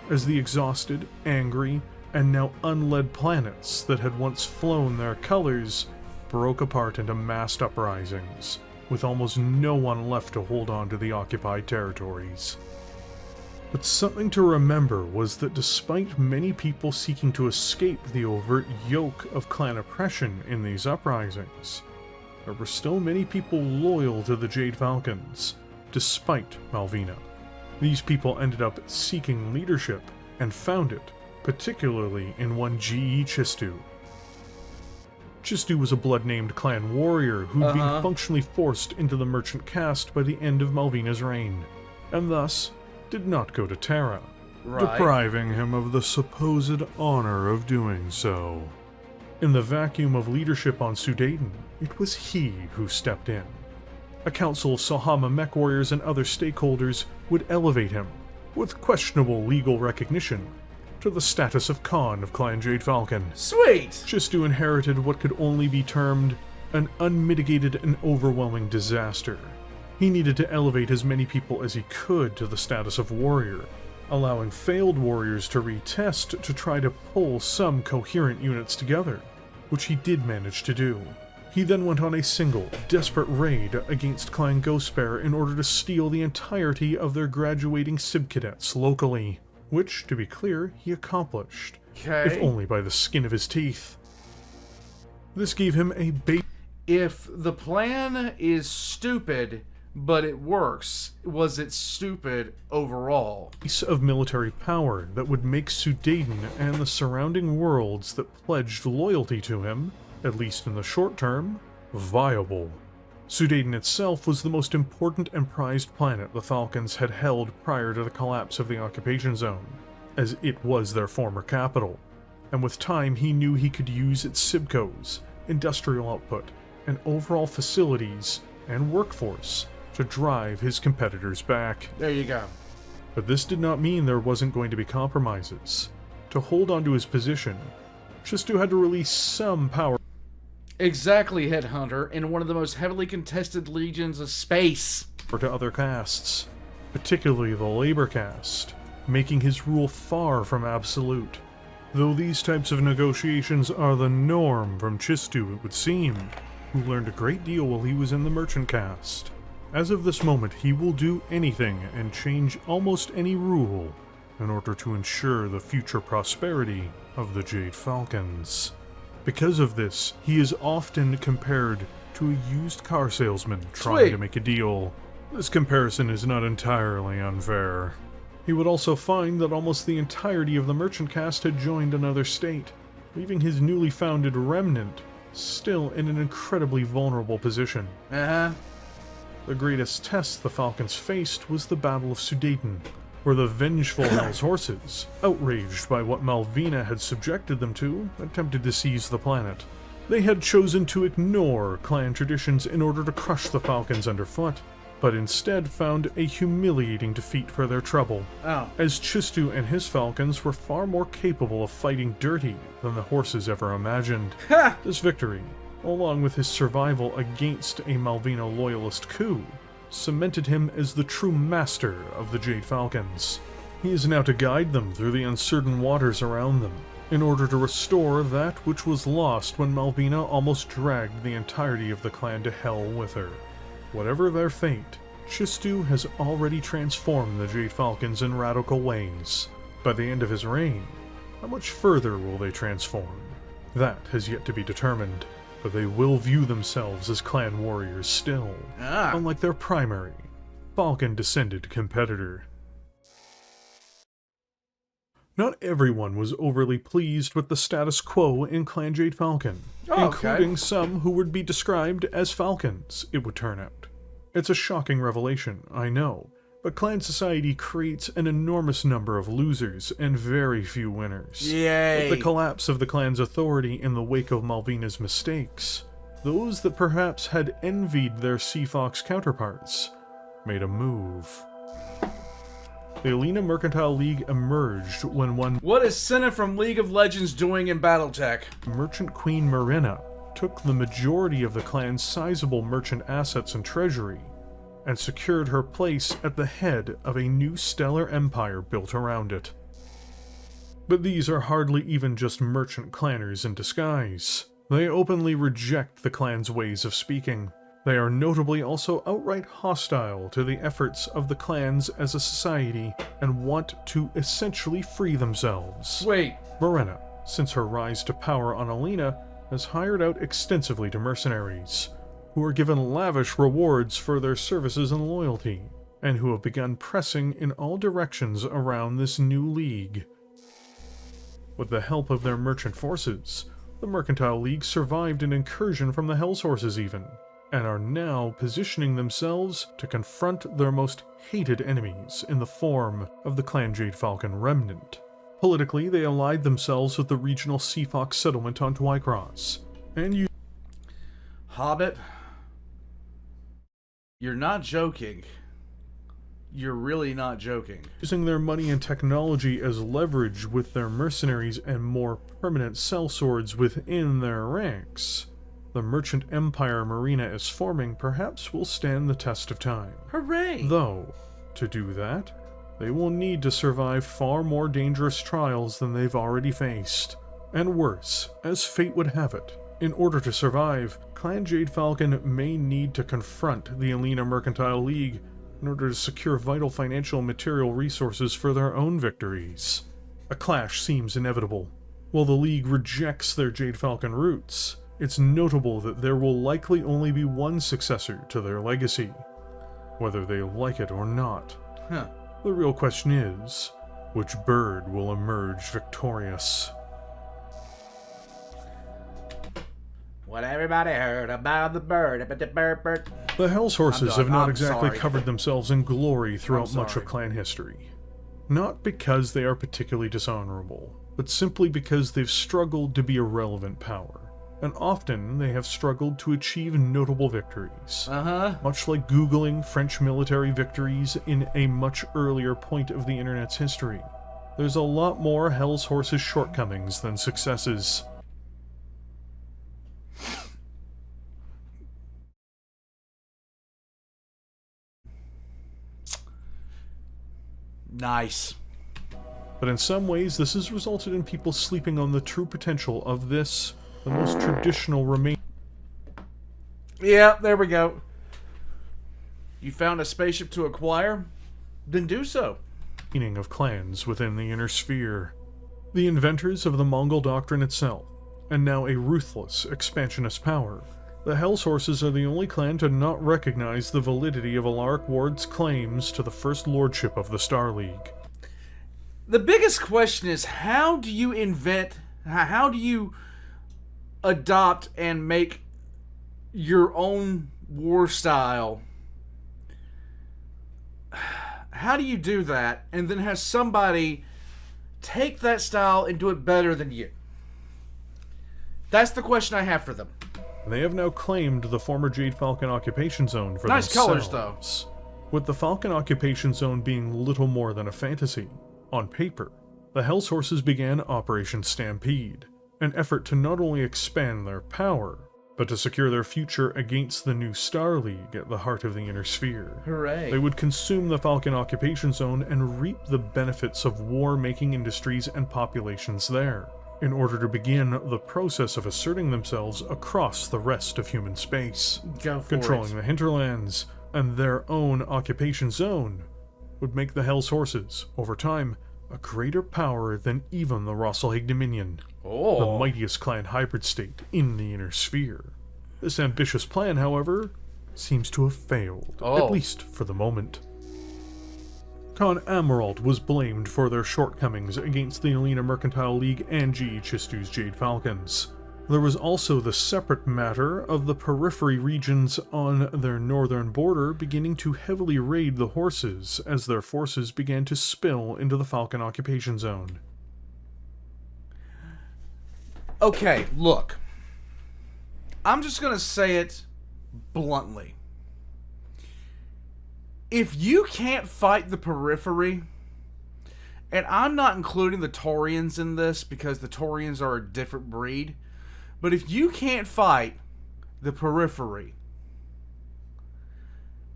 Speaker 2: as the exhausted, angry, and now unled planets that had once flown their colors broke apart into massed uprisings, with almost no one left to hold on to the occupied territories. But something to remember was that despite many people seeking to escape the overt yoke of clan oppression in these uprisings, there were still many people loyal to the Jade Falcons, despite Malvina. These people ended up seeking leadership, and found it, particularly in one G.E. Chistu. Chistu was a blood-named clan warrior who'd been functionally forced into the merchant caste by the end of Malvina's reign, and thus did not go to Terra,
Speaker 1: Right.
Speaker 2: depriving him of the supposed honor of doing so. In the vacuum of leadership on Sudaden, it was he who stepped in. A council of Sahama mech warriors and other stakeholders would elevate him, with questionable legal recognition, to the status of Khan of Clan Jade Falcon.
Speaker 1: Sweet!
Speaker 2: Chistu inherited what could only be termed an unmitigated and overwhelming disaster. He needed to elevate as many people as he could to the status of warrior, allowing failed warriors to retest to try to pull some coherent units together, which he did manage to do. He then went on a single, desperate raid against Clan Ghostbear in order to steal the entirety of their graduating Sib cadets locally, which, to be clear, he accomplished, if only by the skin of his teeth. This gave him a
Speaker 1: If the plan is stupid, but it works, was it stupid overall?
Speaker 2: base of military power that would make Sudaden and the surrounding worlds that pledged loyalty to him, at least in the short term, viable. Sudaden itself was the most important and prized planet the Falcons had held prior to the collapse of the occupation zone, as it was their former capital, and with time he knew he could use its Sibcos, industrial output, and overall facilities and workforce to drive his competitors back.
Speaker 1: There you go.
Speaker 2: But this did not mean there wasn't going to be compromises. To hold on to his position, Chistu had to release some power
Speaker 1: Exactly, Headhunter, in one of the most heavily contested legions of space.
Speaker 2: to other castes, particularly the labor caste, making his rule far from absolute. Though these types of negotiations are the norm from Chistu, it would seem, who learned a great deal while he was in the merchant caste. As of this moment, he will do anything and change almost any rule in order to ensure the future prosperity of the Jade Falcons. Because of this, he is often compared to a used car salesman trying to make a deal. This comparison is not entirely unfair. He would also find that almost the entirety of the merchant caste had joined another state, leaving his newly founded remnant still in an incredibly vulnerable position. The greatest test the Falcons faced was the Battle of Sudaden, where the vengeful Hell's Horses, outraged by what Malvina had subjected them to, attempted to seize the planet. They had chosen to ignore clan traditions in order to crush the Falcons underfoot, but instead found a humiliating defeat for their trouble, as Chistu and his Falcons were far more capable of fighting dirty than the horses ever imagined. This victory, along with his survival against a Malvina loyalist coup, cemented him as the true master of the Jade Falcons. He is now to guide them through the uncertain waters around them, in order to restore that which was lost when Malvina almost dragged the entirety of the clan to hell with her. Whatever their fate, Chistu has already transformed the Jade Falcons in radical ways. By the end of his reign, how much further will they transform? That has yet to be determined, but they will view themselves as clan warriors still, unlike their primary, Falcon-descended competitor. Not everyone was overly pleased with the status quo in Clan Jade Falcon, including some who would be described as Falcons, it would turn out. It's a shocking revelation, I know, but clan society creates an enormous number of losers and very few winners.
Speaker 1: Yay!
Speaker 2: With the collapse of the clan's authority in the wake of Malvina's mistakes, those that perhaps had envied their Sea Fox counterparts made a move. The Alina Mercantile League emerged when one
Speaker 1: What is Senna from League of Legends doing in BattleTech?
Speaker 2: Merchant Queen Marina took the majority of the clan's sizable merchant assets and treasury, and secured her place at the head of a new stellar empire built around it. But these are hardly even just merchant clanners in disguise. They openly reject the clan's ways of speaking. They are notably also outright hostile to the efforts of the clans as a society and want to essentially free themselves.
Speaker 1: Wait.
Speaker 2: Marina, since her rise to power on Alina, has hired out extensively to mercenaries, who are given lavish rewards for their services and loyalty, and who have begun pressing in all directions around this new league. With the help of their merchant forces, the Mercantile League survived an incursion from the Hell's Horses even, and are now positioning themselves to confront their most hated enemies in the form of the Clan Jade Falcon remnant. Politically, they allied themselves with the regional Sea Fox settlement on Twycross, and
Speaker 1: Hobbit, you're not joking. You're really not joking.
Speaker 2: using their money and technology as leverage with their mercenaries and more permanent sellswords within their ranks. The merchant empire Marina is forming perhaps will stand the test of time.
Speaker 1: Hooray!
Speaker 2: Though, to do that, they will need to survive far more dangerous trials than they've already faced. And worse, as fate would have it, in order to survive, Clan Jade Falcon may need to confront the Alina Mercantile League in order to secure vital financial and material resources for their own victories. A clash seems inevitable. While the League rejects their Jade Falcon roots, it's notable that there will likely only be one successor to their legacy, whether they like it or not.
Speaker 1: Huh.
Speaker 2: The real question is, which bird will emerge victorious?
Speaker 1: What everybody heard about the bird.
Speaker 2: The Hell's Horses have not
Speaker 1: I'm
Speaker 2: exactly
Speaker 1: sorry.
Speaker 2: covered themselves in glory throughout much
Speaker 1: sorry.
Speaker 2: of clan history. Not because they are particularly dishonorable, but simply because they've struggled to be a relevant power, and often they have struggled to achieve notable victories. Much like Googling French military victories in a much earlier point of the internet's history. There's a lot more Hell's Horses shortcomings than successes.
Speaker 1: Nice.
Speaker 2: But in some ways, this has resulted in people sleeping on the true potential of this, the most traditional
Speaker 1: Yeah, there we go. You found a spaceship to acquire? Then do so.
Speaker 2: remaining of clans within the inner sphere. The inventors of the Mongol doctrine itself, and now a ruthless, expansionist power, the Hell's Horses are the only clan to not recognize the validity of Alaric Ward's claims to the First Lordship of the Star League.
Speaker 1: The biggest question is, how do you adopt and make your own war style? How do you do that and then have somebody take that style and do it better than you? That's the question I have for them.
Speaker 2: They have now claimed the former Jade Falcon occupation zone for
Speaker 1: Nice
Speaker 2: themselves.
Speaker 1: colors, though.
Speaker 2: With the Falcon occupation zone being little more than a fantasy, on paper, the Hell's Horses began Operation Stampede, an effort to not only expand their power, but to secure their future against the new Star League at the heart of the Inner Sphere.
Speaker 1: Hooray.
Speaker 2: They would consume the Falcon occupation zone and reap the benefits of war-making industries and populations there, in order to begin the process of asserting themselves across the rest of human space.
Speaker 1: Go for
Speaker 2: Controlling
Speaker 1: it.
Speaker 2: the Hinterlands and their own occupation zone would make the Hell's Horses, over time, a greater power than even the Rosselhaig Dominion, the mightiest clan hybrid state in the Inner Sphere. This ambitious plan, however, seems to have failed, at least for the moment. Khan Amaralt was blamed for their shortcomings against the Alina Mercantile League and G.E. Chistu's Jade Falcons. There was also the separate matter of the periphery regions on their northern border beginning to heavily raid the horses as their forces began to spill into the Falcon occupation zone.
Speaker 1: Okay, look. I'm just going to say it bluntly. If you can't fight the periphery, and I'm not including the Taurians in this because the Taurians are a different breed, but if you can't fight the periphery,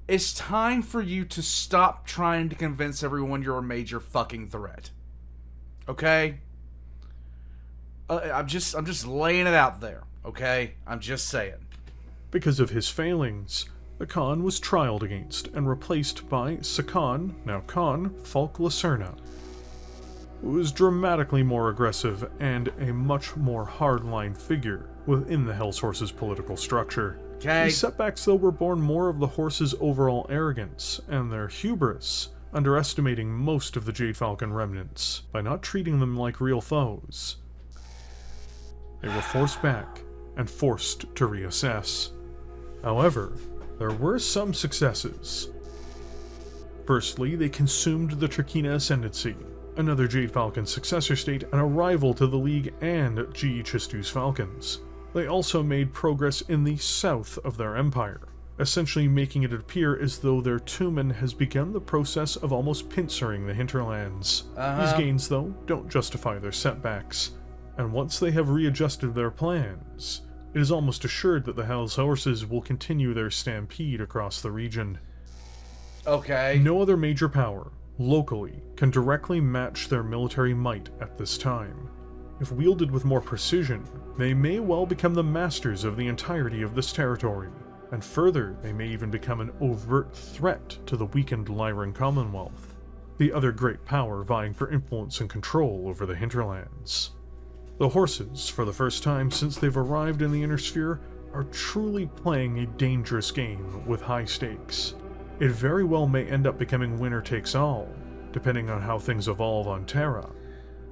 Speaker 1: it's time for you to stop trying to convince everyone you're a major fucking threat. Okay? I'm just laying it out there, okay? I'm just saying.
Speaker 2: Because of his failings, the Khan was trialed against and replaced by Sakan, now Khan, Falk Lacerna, who was dramatically more aggressive and a much more hardline figure within the Hell's Horses' political structure.
Speaker 1: Okay.
Speaker 2: These setbacks, though, were born more of the horses' overall arrogance and their hubris, underestimating most of the Jade Falcon remnants by not treating them like real foes. They were forced back and forced to reassess. However, there were some successes. Firstly, they consumed the Trakina Ascendancy, another Jade Falcon successor state and a rival to the League and GE Chistu's Falcons. They also made progress in the south of their empire, essentially making it appear as though their Tumen has begun the process of almost pincering the Hinterlands. These gains, though, don't justify their setbacks, and once they have readjusted their plans, it is almost assured that the Hell's Horses will continue their stampede across the region.
Speaker 1: Okay.
Speaker 2: No other major power, locally, can directly match their military might at this time. If wielded with more precision, they may well become the masters of the entirety of this territory, and further, they may even become an overt threat to the weakened Lyran Commonwealth, the other great power vying for influence and control over the Hinterlands. The Horses, for the first time since they've arrived in the Inner Sphere, are truly playing a dangerous game with high stakes. It very well may end up becoming winner takes all, depending on how things evolve on Terra.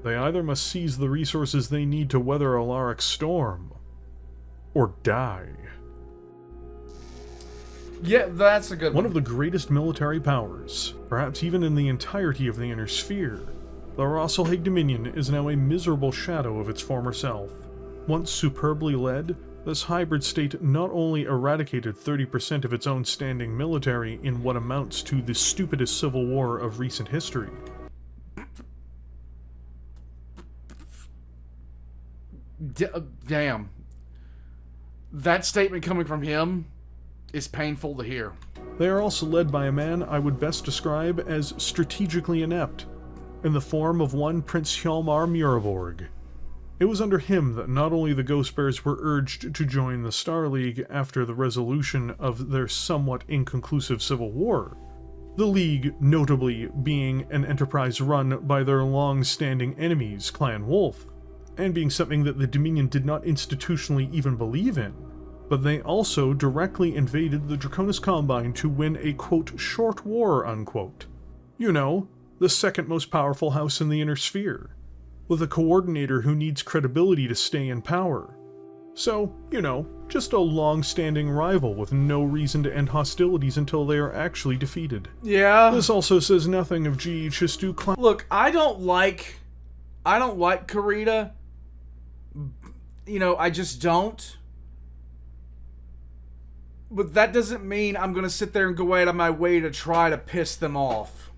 Speaker 2: They either must seize the resources they need to weather Alaric's storm, or die.
Speaker 1: Yeah, that's a good one.
Speaker 2: One of the greatest military powers, perhaps even in the entirety of the Inner Sphere, the Rosselhaig Dominion is now a miserable shadow of its former self. Once superbly led, this hybrid state not only eradicated 30% of its own standing military in what amounts to the stupidest civil war of recent history.
Speaker 1: Damn. That statement coming from him is painful to hear.
Speaker 2: They are also led by a man I would best describe as strategically inept, in the form of one Prince Hjalmar Muraborg. It was under him that not only the Ghost Bears were urged to join the Star League after the resolution of their somewhat inconclusive civil war, the League notably being an enterprise run by their long-standing enemies, Clan Wolf, and being something that the Dominion did not institutionally even believe in, but they also directly invaded the Draconis Combine to win a, quote, short war, unquote. You know, the second most powerful house in the Inner Sphere, with a coordinator who needs credibility to stay in power. So, you know, just a long-standing rival with no reason to end hostilities until they are actually defeated.
Speaker 1: Yeah.
Speaker 2: This also says nothing of GE Chistu Clan.
Speaker 1: Look, I don't like Karita. You know, I just don't. But that doesn't mean I'm going to sit there and go out of my way to try to piss them off.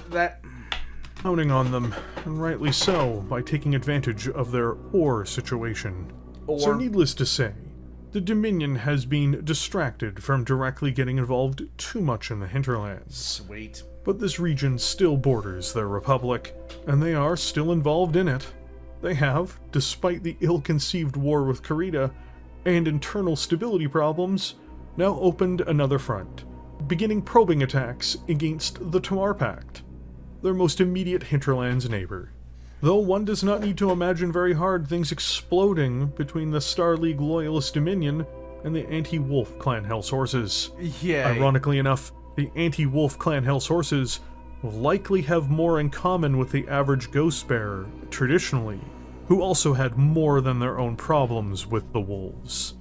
Speaker 1: That...
Speaker 2: Counting on them, and rightly so, by taking advantage of their ore situation. So needless to say, the Dominion has been distracted from directly getting involved too much in the Hinterlands.
Speaker 1: Sweet.
Speaker 2: But this region still borders their republic, and they are still involved in it. They have, despite the ill-conceived war with Karita and internal stability problems, now opened another front, beginning probing attacks against the Tamar Pact, their most immediate Hinterlands neighbor. Though one does not need to imagine very hard things exploding between the Star League Loyalist Dominion and the anti-Wolf Clan Hell's Horses.
Speaker 1: Yeah.
Speaker 2: Ironically enough, the anti-Wolf Clan Hell's Horses will likely have more in common with the average Ghost Bearer, traditionally, who also had more than their own problems with the Wolves.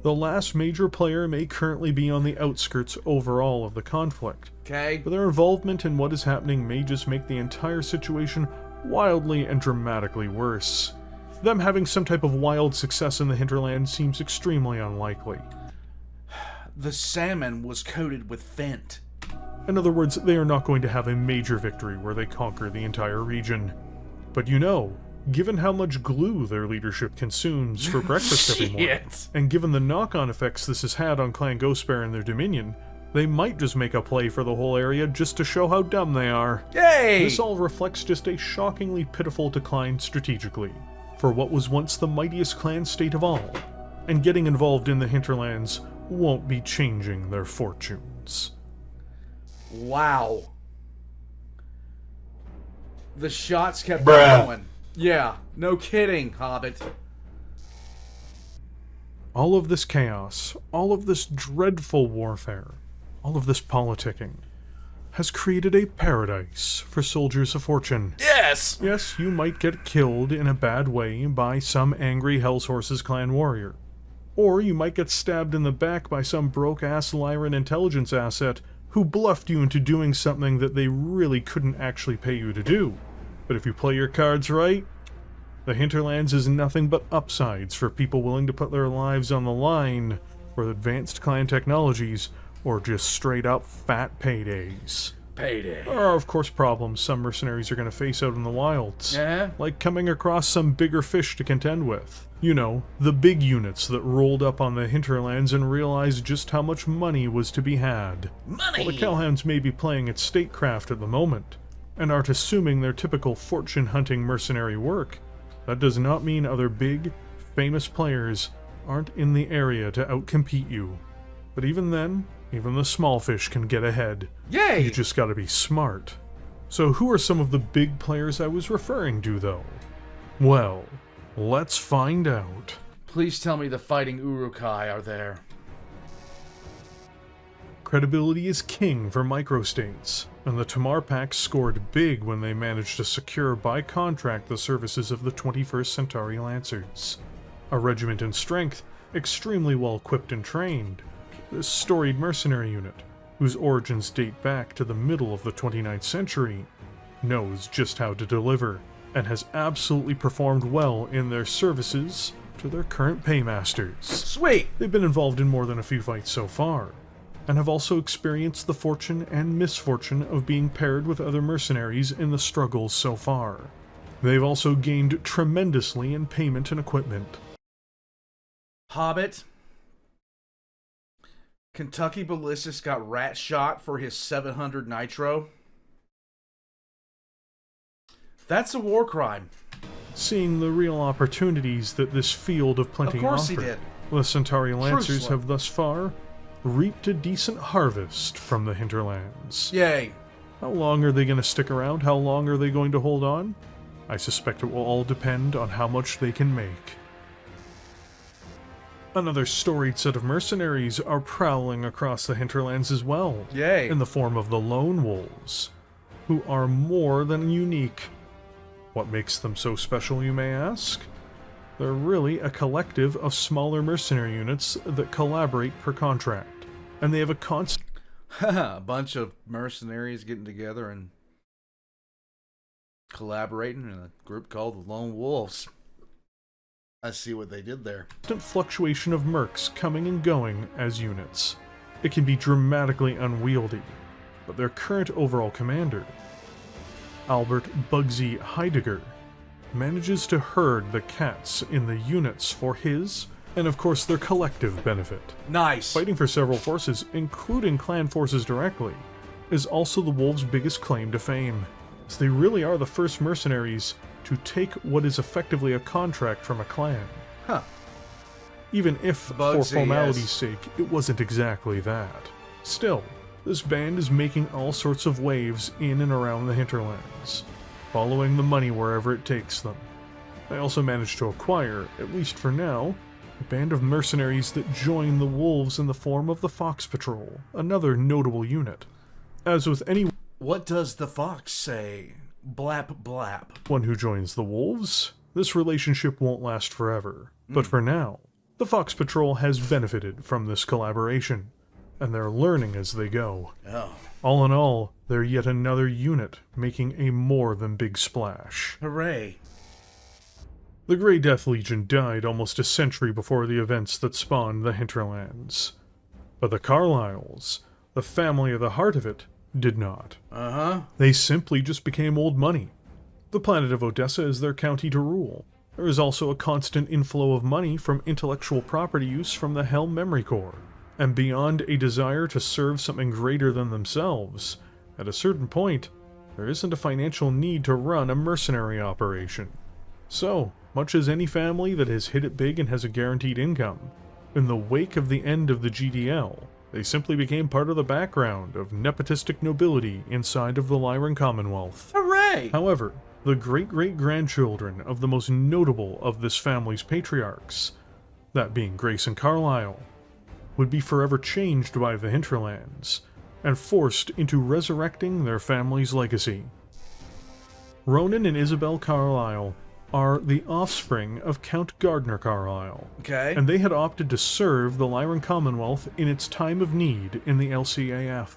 Speaker 2: The last major player may currently be on the outskirts overall of the conflict,
Speaker 1: Okay.
Speaker 2: but their involvement in what is happening may just make the entire situation wildly and dramatically worse. Them having some type of wild success in the Hinterland seems extremely unlikely.
Speaker 1: The salmon was coated with Fent.
Speaker 2: In other words, they are not going to have a major victory where they conquer the entire region. But you know, given how much glue their leadership consumes for breakfast every morning, and given the knock-on effects this has had on Clan Ghostbear and their Dominion, they might just make a play for the whole area just to show how dumb they are.
Speaker 1: Yay!
Speaker 2: This all reflects just a shockingly pitiful decline strategically, for what was once the mightiest clan state of all, and getting involved in the Hinterlands won't be changing their fortunes.
Speaker 1: Wow. The shots kept going. Yeah, no kidding, Hobbit.
Speaker 2: All of this chaos, all of this dreadful warfare, all of this politicking, has created a paradise for soldiers of fortune.
Speaker 1: Yes!
Speaker 2: Yes, you might get killed in a bad way by some angry Hell's Horses clan warrior. Or you might get stabbed in the back by some broke-ass Lyran intelligence asset who bluffed you into doing something that they really couldn't actually pay you to do. But if you play your cards right, the Hinterlands is nothing but upsides for people willing to put their lives on the line for advanced clan technologies or just straight-up fat paydays.
Speaker 1: Payday.
Speaker 2: There are, of course, problems some mercenaries are going to face out in the wilds.
Speaker 1: Yeah?
Speaker 2: Like coming across some bigger fish to contend with. You know, the big units that rolled up on the Hinterlands and realized just how much money was to be had.
Speaker 1: Money!
Speaker 2: While the Cowhounds may be playing at statecraft at the moment, and aren't assuming their typical fortune-hunting mercenary work, that does not mean other big, famous players aren't in the area to outcompete you. But even then, even the small fish can get ahead.
Speaker 1: Yay!
Speaker 2: You just gotta be smart. So who are some of the big players I was referring to, though? Well, let's find out.
Speaker 1: Please tell me the fighting Urukai are there.
Speaker 2: Credibility is king for microstates, and the Tamar Pack scored big when they managed to secure by contract the services of the 21st Centauri Lancers. A regiment in strength, extremely well equipped and trained. This storied mercenary unit, whose origins date back to the middle of the 29th century, knows just how to deliver, and has absolutely performed well in their services to their current paymasters.
Speaker 1: Sweet!
Speaker 2: They've been involved in more than a few fights so far, and have also experienced the fortune and misfortune of being paired with other mercenaries in the struggles so far. They've also gained tremendously in payment and equipment.
Speaker 1: Hobbit. Kentucky Ballistics got rat shot for his 700 nitro. That's a war crime.
Speaker 2: Seeing the real opportunities that this field of plenty
Speaker 1: Of course
Speaker 2: offered,
Speaker 1: he did.
Speaker 2: the Centauri Lancers
Speaker 1: True
Speaker 2: have thus far reaped a decent harvest from the Hinterlands.
Speaker 1: Yay.
Speaker 2: How long are they going to stick around? How long are they going to hold on? I suspect it will all depend on how much they can make. Another storied set of mercenaries are prowling across the Hinterlands as well,
Speaker 1: Yay.
Speaker 2: in the form of the Lone Wolves, who are more than unique. What makes them so special, you may ask? They're really a collective of smaller mercenary units that collaborate per contract, and they have a constant
Speaker 1: A bunch of mercenaries getting together and collaborating in a group called the Lone Wolves. I see what they did there.
Speaker 2: fluctuation of mercs coming and going as units. It can be dramatically unwieldy, but their current overall commander, Albert Bugsy Heidegger, manages to herd the cats in the units for his, and of course their collective benefit.
Speaker 1: Nice.
Speaker 2: Fighting for several forces, including clan forces directly, is also the Wolves' biggest claim to fame, as they really are the first mercenaries to take what is effectively a contract from a clan.
Speaker 1: Huh.
Speaker 2: Even if, for
Speaker 1: Bugsy,
Speaker 2: formality's
Speaker 1: yes.
Speaker 2: sake, it wasn't exactly that. Still, this band is making all sorts of waves in and around the Hinterlands, following the money wherever it takes them. They also managed to acquire, at least for now, a band of mercenaries that join the Wolves in the form of the Fox Patrol, another notable unit. As with anyone
Speaker 1: What does the fox say? Blap blap.
Speaker 2: who joins the Wolves, this relationship won't last forever. But for now, the Fox Patrol has benefited from this collaboration, and they're learning as they go.
Speaker 1: Oh.
Speaker 2: All in all, they're yet another unit making a more than big splash.
Speaker 1: Hooray.
Speaker 2: The Grey Death Legion died almost a century before the events that spawned the Hinterlands. But the Carlyles, the family of the heart of it, did not.
Speaker 1: Uh-huh.
Speaker 2: They simply just became old money. The planet of Odessa is their county to rule. There is also a constant inflow of money from intellectual property use from the Helm Memory Core. And beyond a desire to serve something greater than themselves, at a certain point, there isn't a financial need to run a mercenary operation. So, much as any family that has hit it big and has a guaranteed income, in the wake of the end of the GDL, they simply became part of the background of nepotistic nobility inside of the Lyran Commonwealth.
Speaker 1: Hooray!
Speaker 2: However, the great-great-grandchildren of the most notable of this family's patriarchs, that being Grace and Carlisle, would be forever changed by the Hinterlands, and forced into resurrecting their family's legacy. Ronan and Isabel Carlyle are the offspring of Count Gardner Carlyle,
Speaker 1: Okay.
Speaker 2: and they had opted to serve the Lyran Commonwealth in its time of need in the LCAF.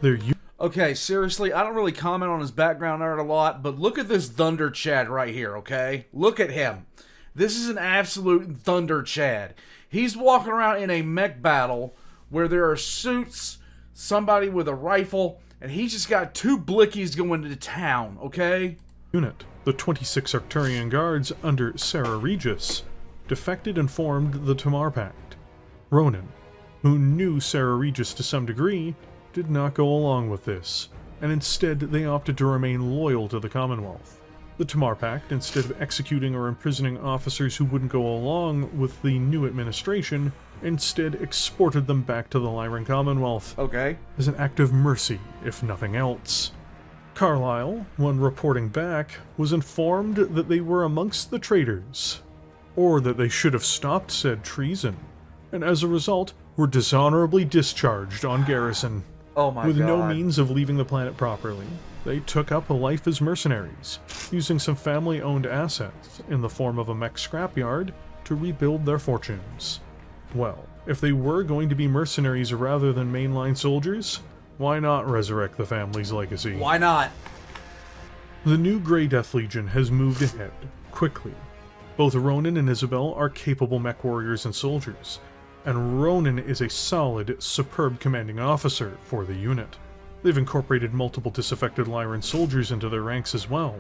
Speaker 2: Their
Speaker 1: Okay, seriously, I don't really comment on his background art a lot, but look at this Thunder Chad right here, okay? Look at him. This is an absolute Thunder Chad. He's walking around in a mech battle where there are suits, somebody with a rifle, and he's just got two blickies going to town, okay?
Speaker 2: unit, the 26 Arcturian Guards under Sarah Regis, defected and formed the Tamar Pact. Ronan, who knew Sarah Regis to some degree, did not go along with this, and instead they opted to remain loyal to the Commonwealth. The Tamar Pact, instead of executing or imprisoning officers who wouldn't go along with the new administration, instead exported them back to the Lyran Commonwealth.
Speaker 1: Okay.
Speaker 2: As an act of mercy, if nothing else. Carlyle, when reporting back, was informed that they were amongst the traitors, or that they should have stopped said treason, and as a result were dishonorably discharged on garrison.
Speaker 1: Oh my
Speaker 2: With
Speaker 1: god.
Speaker 2: no means of leaving the planet properly, they took up a life as mercenaries, using some family-owned assets in the form of a mech scrapyard to rebuild their fortunes. Well, if they were going to be mercenaries rather than mainline soldiers, why not resurrect the family's legacy?
Speaker 1: Why not?
Speaker 2: The new Grey Death Legion has moved ahead, quickly. Both Ronan and Isabel are capable mech warriors and soldiers, and Ronan is a solid, superb commanding officer for the unit. They've incorporated multiple disaffected Lyran soldiers into their ranks as well,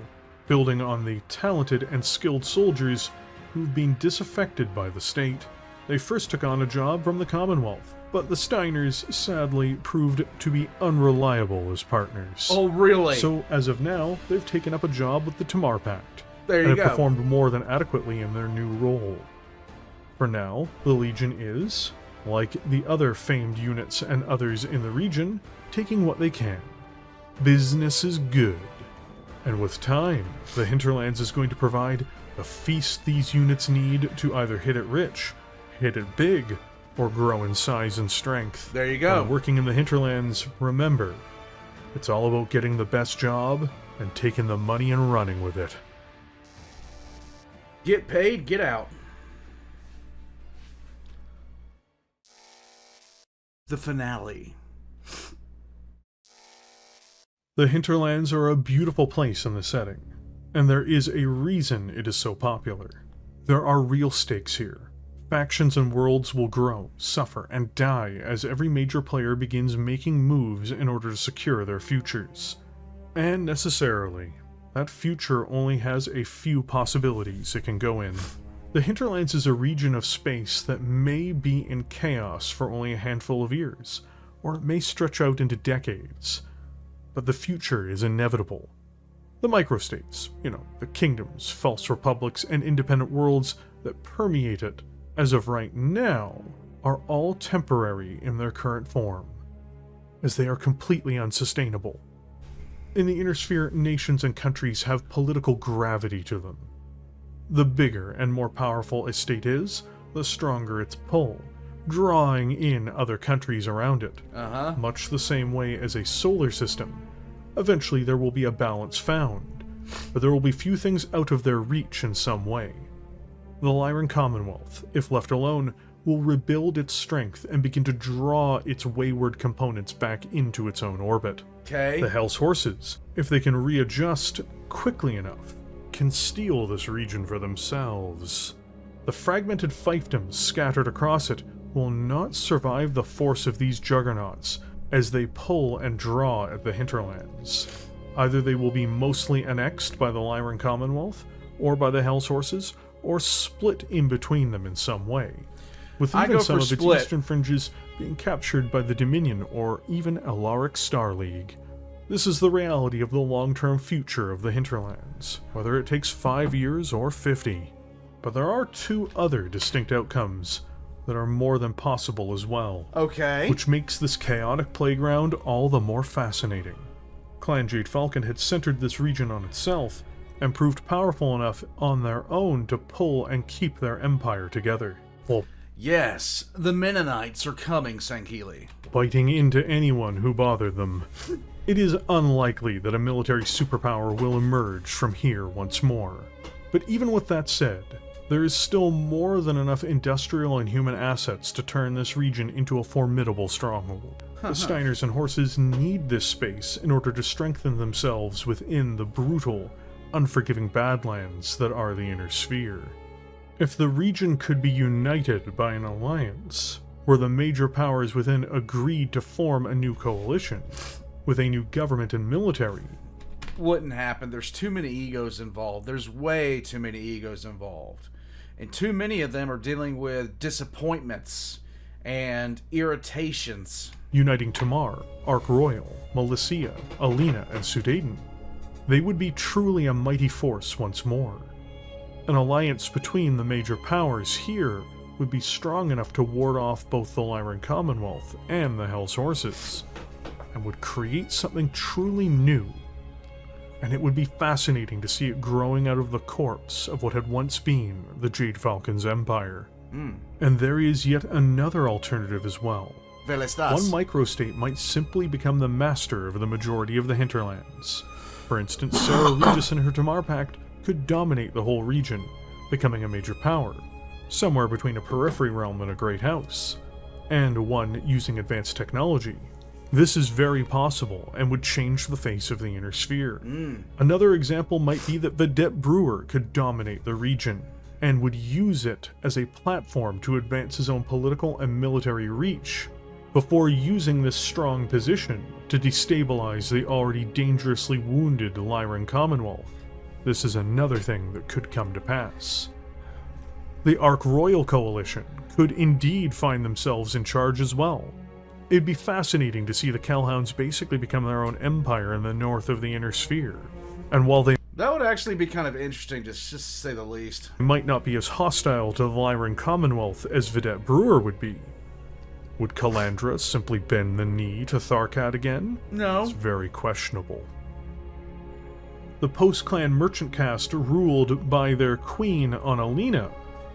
Speaker 2: building on the talented and skilled soldiers who've been disaffected by the state. They first took on a job from the Commonwealth, but the Steiners sadly proved to be unreliable as partners.
Speaker 1: Oh, really?
Speaker 2: So, as of now, they've taken up a job with the Tamar Pact,
Speaker 1: there you
Speaker 2: and
Speaker 1: go.
Speaker 2: have performed more than adequately in their new role. For now, the Legion is, like the other famed units and others in the region, taking what they can. Business is good. And with time, the Hinterlands is going to provide the feast these units need to either hit it rich, hit it big, or grow in size and strength.
Speaker 1: There you go.
Speaker 2: When working in the Hinterlands, remember, it's all about getting the best job and taking the money and running with it.
Speaker 1: Get paid, get out. The finale.
Speaker 2: The Hinterlands are a beautiful place in the setting, and there is a reason it is so popular. There are real stakes here. Factions and worlds will grow, suffer, and die as every major player begins making moves in order to secure their futures. And necessarily, that future only has a few possibilities it can go in. The Hinterlands is a region of space that may be in chaos for only a handful of years, or it may stretch out into decades. But the future is inevitable. The microstates, the kingdoms, false republics, and independent worlds that permeate it, as of right now, are all temporary in their current form, as they are completely unsustainable. In the Inner Sphere, nations and countries have political gravity to them. The bigger and more powerful a state is, the stronger its pull, drawing in other countries around it. Much the same way as a solar system. Eventually there will be a balance found, but there will be few things out of their reach in some way. The Lyran Commonwealth, if left alone, will rebuild its strength and begin to draw its wayward components back into its own orbit.
Speaker 1: Okay.
Speaker 2: The Hell's Horses, if they can readjust quickly enough, can steal this region for themselves. The fragmented fiefdoms scattered across it will not survive the force of these juggernauts as they pull and draw at the Hinterlands. Either they will be mostly annexed by the Lyran Commonwealth, or by the Hell's Horses, or split in between them in some way, with even some of its eastern fringes being captured by the Dominion or even Alaric Star League. This is the reality of the long-term future of the Hinterlands, whether it takes 5 years or 50. But there are two other distinct outcomes that are more than possible as well.
Speaker 1: Okay.
Speaker 2: Which makes this chaotic playground all the more fascinating. Clan Jade Falcon had centered this region on itself, and proved powerful enough on their own to pull and keep their empire together. Well,
Speaker 1: Yes, the Mennonites are coming, Sankili.
Speaker 2: biting into anyone who bothered them. It is unlikely that a military superpower will emerge from here once more. But even with that said, there is still more than enough industrial and human assets to turn this region into a formidable stronghold. The Steiners and Horses need this space in order to strengthen themselves within the brutal, unforgiving Badlands that are the Inner Sphere. If the region could be united by an alliance, where the major powers within agreed to form a new coalition, with a new government and military,
Speaker 1: Wouldn't happen. There's too many egos involved. There's way too many egos involved. And too many of them are dealing with disappointments and irritations.
Speaker 2: uniting Tamar, Ark Royal, Malicia, Alina, and Sudaden, they would be truly a mighty force once more. An alliance between the major powers here would be strong enough to ward off both the Lyran Commonwealth and the Hell's Horses, and would create something truly new. And it would be fascinating to see it growing out of the corpse of what had once been the Jade Falcon's empire. And there is yet another alternative as well.
Speaker 1: Vel estás.
Speaker 2: One microstate might simply become the master of the majority of the Hinterlands. For instance, Sarah Regis and her Tamar Pact could dominate the whole region, becoming a major power, somewhere between a periphery realm and a great house, and one using advanced technology. This is very possible and would change the face of the Inner Sphere. Another example might be that Vedette Brewer could dominate the region, and would use it as a platform to advance his own political and military reach, before using this strong position to destabilize the already dangerously wounded Lyran Commonwealth. This is another thing that could come to pass. The Ark Royal Coalition could indeed find themselves in charge as well. It'd be fascinating to see the Calhounds basically become their own empire in the north of the Inner Sphere. And while they
Speaker 1: That would actually be kind of interesting, just to say the least.
Speaker 2: might not be as hostile to the Lyran Commonwealth as Vedette Brewer would be, would Calandra simply bend the knee to Tharkat again?
Speaker 1: No.
Speaker 2: It's very questionable. The post-clan merchant caste ruled by their queen on Alina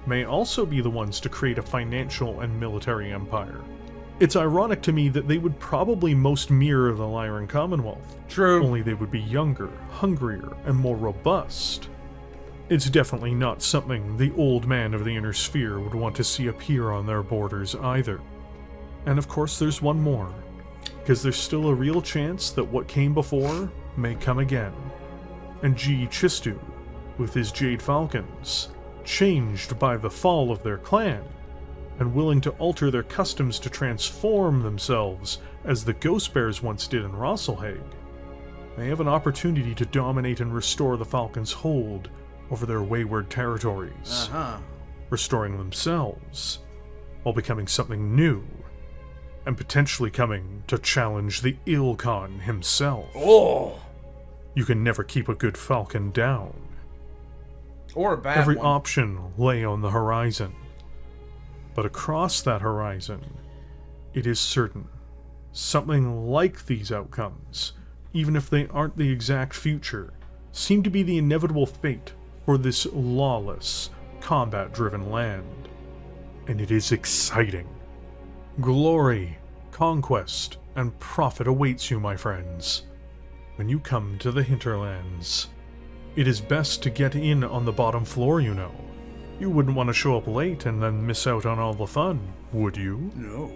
Speaker 2: may also be the ones to create a financial and military empire. It's ironic to me that they would probably most mirror the Lyran Commonwealth.
Speaker 1: True.
Speaker 2: Only they would be younger, hungrier, and more robust. It's definitely not something the old man of the Inner Sphere would want to see appear on their borders either. And of course there's one more, because there's still a real chance that what came before may come again. And G. Chistu, with his Jade Falcons, changed by the fall of their clan, and willing to alter their customs to transform themselves as the Ghost Bears once did in Rosselhaig, may have an opportunity to dominate and restore the Falcons' hold over their wayward territories, restoring themselves, while becoming something new, and potentially coming to challenge the Ilkhan himself.
Speaker 1: Oh!
Speaker 2: You can never keep a good Falcon down.
Speaker 1: Or a bad
Speaker 2: Every
Speaker 1: one.
Speaker 2: option lay on the horizon. But across that horizon, it is certain, something like these outcomes, even if they aren't the exact future, seem to be the inevitable fate for this lawless, combat-driven land. And it is exciting. Glory, conquest, and profit awaits you, my friends, when you come to the Hinterlands. It is best to get in on the bottom floor, you know. You wouldn't want to show up late and then miss out on all the fun, would you?
Speaker 1: No.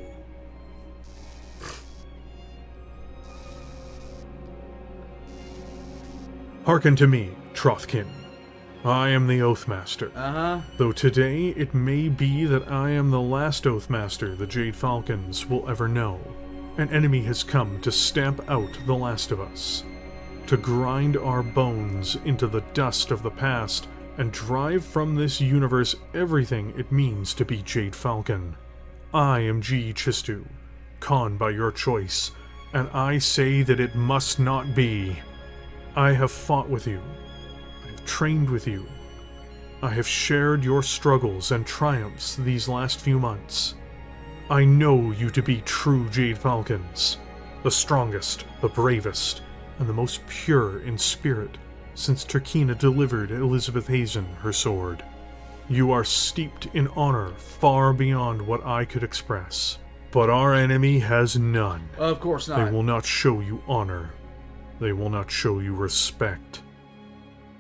Speaker 2: Hearken to me, Trothkin. I am the Oathmaster. Though today it may be that I am the last Oathmaster the Jade Falcons will ever know. An enemy has come to stamp out the last of us, to grind our bones into the dust of the past and drive from this universe everything it means to be Jade Falcon. I am G. Chistu, Khan by your choice, and I say that it must not be. I have fought with you. I have trained with you. I have shared your struggles and triumphs these last few months. I know you to be true Jade Falcons, the strongest, the bravest, and the most pure in spirit since Turkina delivered Elizabeth Hazen her sword. You are steeped in honor far beyond what I could express. But our enemy has none.
Speaker 1: Of course not.
Speaker 2: They will not show you honor. They will not show you respect.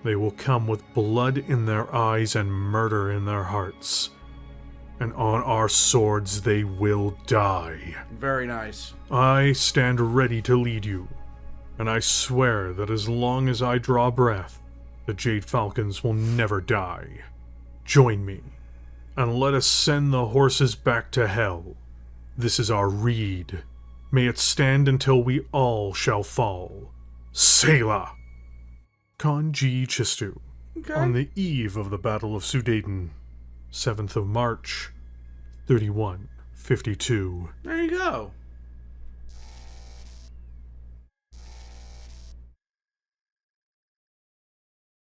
Speaker 2: They will come with blood in their eyes and murder in their hearts. And on our swords they will die.
Speaker 1: Very nice.
Speaker 2: I stand ready to lead you, and I swear that as long as I draw breath, the Jade Falcons will never die. Join me, and let us send the horses back to hell. This is our reed. May it stand until we all shall fall. Selah! Kanji Chistu.
Speaker 1: Okay.
Speaker 2: On the eve of the Battle of Sudeten, 7th of March, 3152.
Speaker 1: There you go.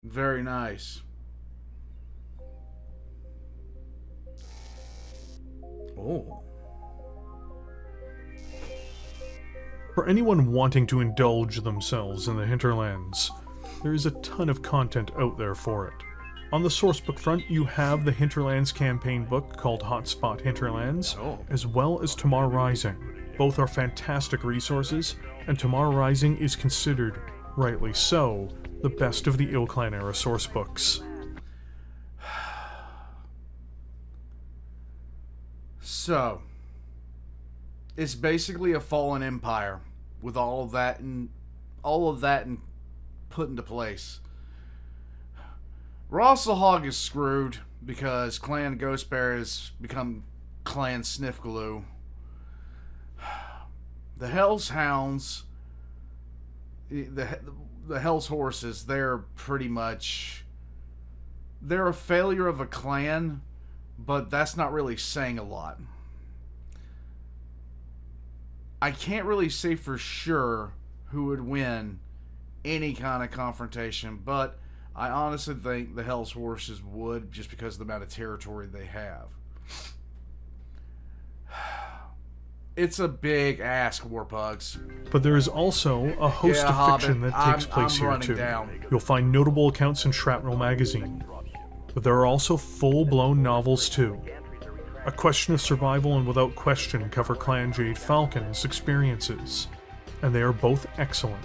Speaker 1: Very nice. Oh.
Speaker 2: For anyone wanting to indulge themselves in the Hinterlands, there is a ton of content out there for it. On the sourcebook front, you have the Hinterlands campaign book called Hotspot Hinterlands, as well as Tomorrow Rising. Both are fantastic resources, and Tomorrow Rising is considered, rightly so, the best of the Ill Clan era sourcebooks.
Speaker 1: So, it's basically a fallen empire with all of that and put into place. Rossalhog is screwed because Clan Ghostbear has become Clan Sniffgaloo. The Hell's Hounds, the Hell's Horses, they're a failure of a clan, but that's not really saying a lot. I can't really say for sure who would win any kind of confrontation, but I honestly think the Hell's Horses would, just because of the amount of territory they have. It's a big ask, Warpugs.
Speaker 2: But there is also a host of fiction that takes place here too. You'll find notable accounts in Shrapnel magazine, but there are also full-blown novels too. A Question of Survival and Without Question cover Clan Jade Falcon's experiences, and they are both excellent.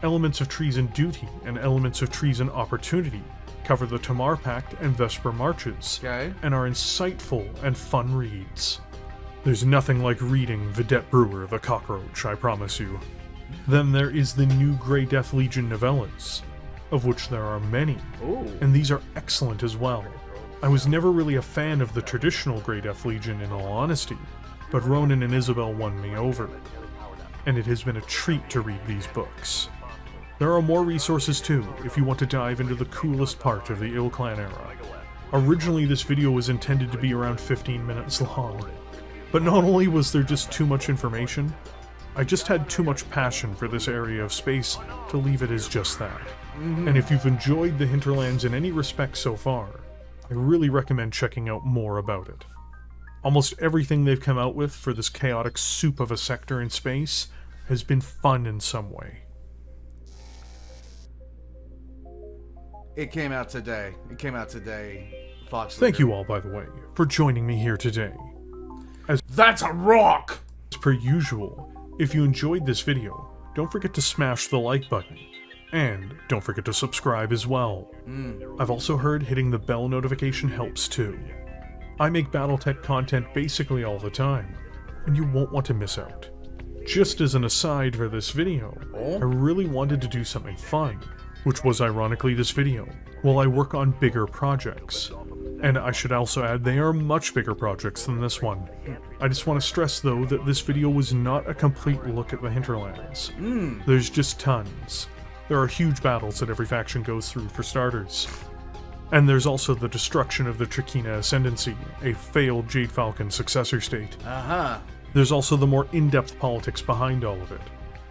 Speaker 2: Elements of Treason Duty and Elements of Treason Opportunity cover the Tamar Pact and Vesper Marches, and are insightful and fun reads. There's nothing like reading Vidette Brewer the Cockroach, I promise you. Then there is the new Grey Death Legion novellas, of which there are many, and these are excellent as well. I was never really a fan of the traditional Grey Death Legion in all honesty, but Ronan and Isabel won me over, and it has been a treat to read these books. There are more resources too, if you want to dive into the coolest part of the Ill Clan era. Originally this video was intended to be around 15 minutes long, but not only was there just too much information, I just had too much passion for this area of space to leave it as just that. And if you've enjoyed the Hinterlands in any respect so far, I really recommend checking out more about it. Almost everything they've come out with for this chaotic soup of a sector in space has been fun in some way.
Speaker 1: It came out today. Fox.
Speaker 2: Thank you all, by the way, for joining me here today.
Speaker 1: That's a rock!
Speaker 2: As per usual, if you enjoyed this video, don't forget to smash the like button. And don't forget to subscribe as well. I've also heard hitting the bell notification helps too. I make BattleTech content basically all the time, and you won't want to miss out. Just as an aside for this video, I really wanted to do something fun, which was ironically this video, while I work on bigger projects. And I should also add, they are much bigger projects than this one. I just want to stress though that this video was not a complete look at the Hinterlands. There's just tons. There are huge battles that every faction goes through for starters. And there's also the destruction of the Trakina Ascendancy, a failed Jade Falcon successor state. There's also the more in-depth politics behind all of it.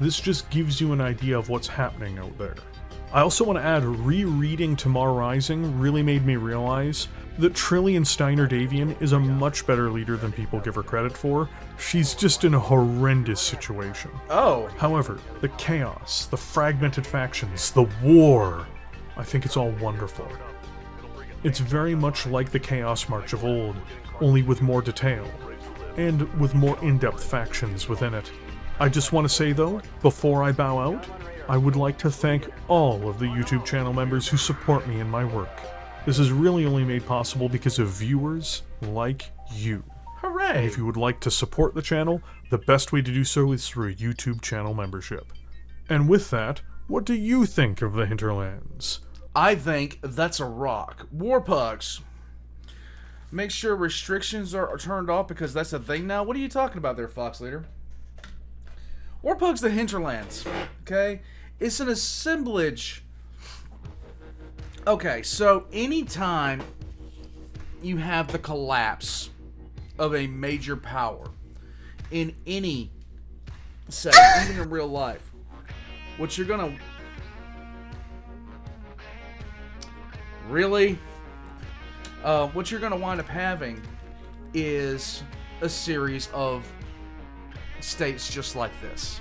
Speaker 2: This just gives you an idea of what's happening out there. I also want to add, rereading Tamar Rising really made me realize that Trillian Steiner Davian is a much better leader than people give her credit for. She's just in a horrendous situation. However, the chaos, the fragmented factions, the war, I think it's all wonderful. It's very much like the Chaos March of old, only with more detail, and with more in-depth factions within it. I just want to say though, before I bow out, I would like to thank all of the YouTube channel members who support me in my work. This is really only made possible because of viewers like you.
Speaker 1: Hooray!
Speaker 2: And if you would like to support the channel, the best way to do so is through a YouTube channel membership. And with that, what do you think of the Hinterlands?
Speaker 1: I think that's a rock. Warpugs. Make sure restrictions are turned off because that's a thing now. What are you talking about there, Fox Leader? Warpugs the Hinterlands. Okay? It's an assemblage. Okay, so anytime you have the collapse of a major power in any setting, even in real life, what you're gonna... Really? What you're gonna wind up having is a series of states just like this.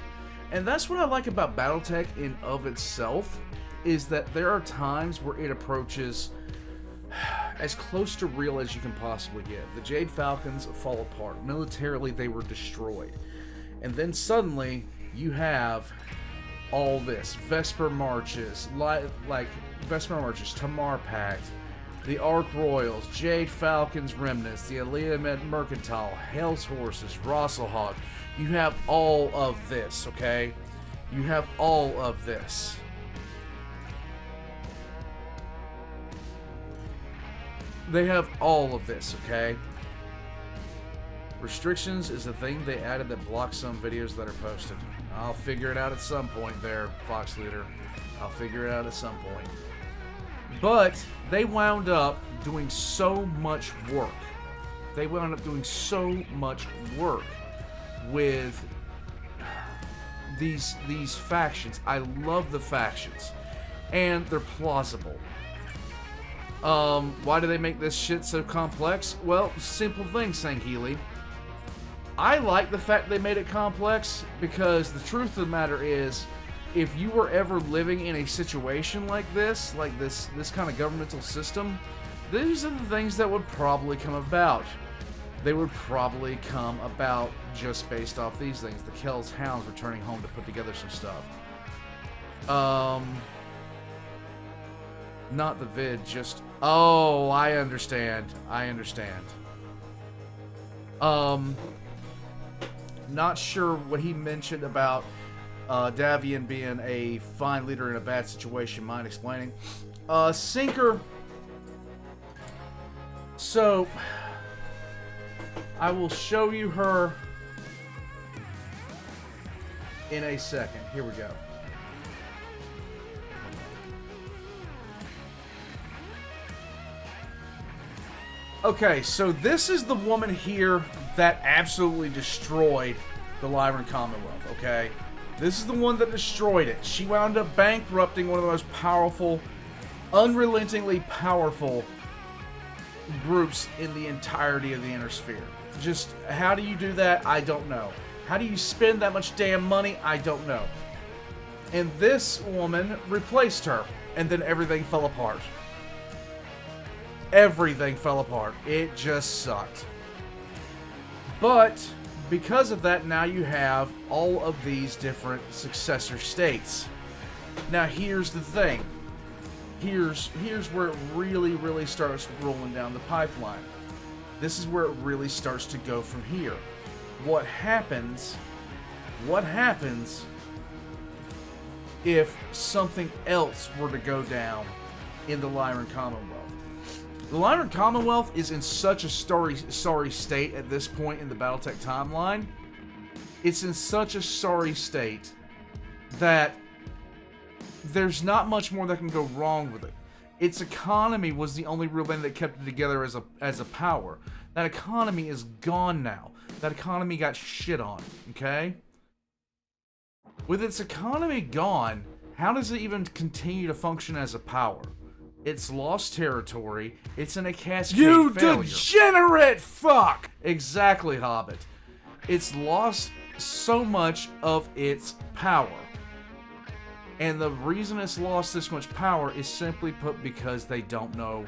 Speaker 1: And that's what I like about BattleTech in of itself, is that there are times where it approaches as close to real as you can possibly get. The Jade Falcons fall apart. Militarily, they were destroyed. And then suddenly, you have all this. Vesper Marches, like Vesper Marches, Tamar Pact, the Ark Royals, Jade Falcons Remnants, the Alita Mercantile, Hell's Horses, Rosselhog. You have all of this, okay? You have all of this. They have all of this, okay? Restrictions is a thing they added that blocks some videos that are posted. I'll figure it out at some point there, Fox Leader. I'll figure it out at some point. But they wound up doing so much work. They wound up doing so much work with these factions. I love the factions. And they're plausible. Why do they make this shit so complex? Well, simple thing, Sangheili. I like the fact they made it complex because the truth of the matter is, if you were ever living in a situation like this kind of governmental system, these are the things that would probably come about. They would probably come about just based off these things. The Kel's Hounds returning home to put together some stuff. Not the vid, just... Oh, I understand. I understand. Not sure what he mentioned about Davian being a fine leader in a bad situation. Mind explaining? Sinker. So, I will show you her in a second. Here we go. Okay, so this is the woman here that absolutely destroyed the Lyran Commonwealth, okay? This is the one that destroyed it. She wound up bankrupting one of the most powerful, unrelentingly powerful groups in the entirety of the Inner Sphere. Just, how do you do that? I don't know. How do you spend that much damn money? I don't know. And this woman replaced her, and then everything fell apart. Everything fell apart. It just sucked. But because of that, now you have all of these different successor states. Now here's the thing. Here's where it really starts rolling down the pipeline. This is where it really starts to go from here. What happens if something else were to go down in the Lyran Commonwealth? The Lyran Commonwealth is in such a sorry state at this point in the BattleTech timeline. It's in such a sorry state that there's not much more that can go wrong with it. Its economy was the only real thing that kept it together as a power. That economy is gone now. That economy got shit on, okay? With its economy gone, how does it even continue to function as a power? It's lost territory. It's in a cascade failure. You degenerate fuck! Exactly, Hobbit. It's lost so much of its power. And the reason it's lost this much power is simply put because they don't know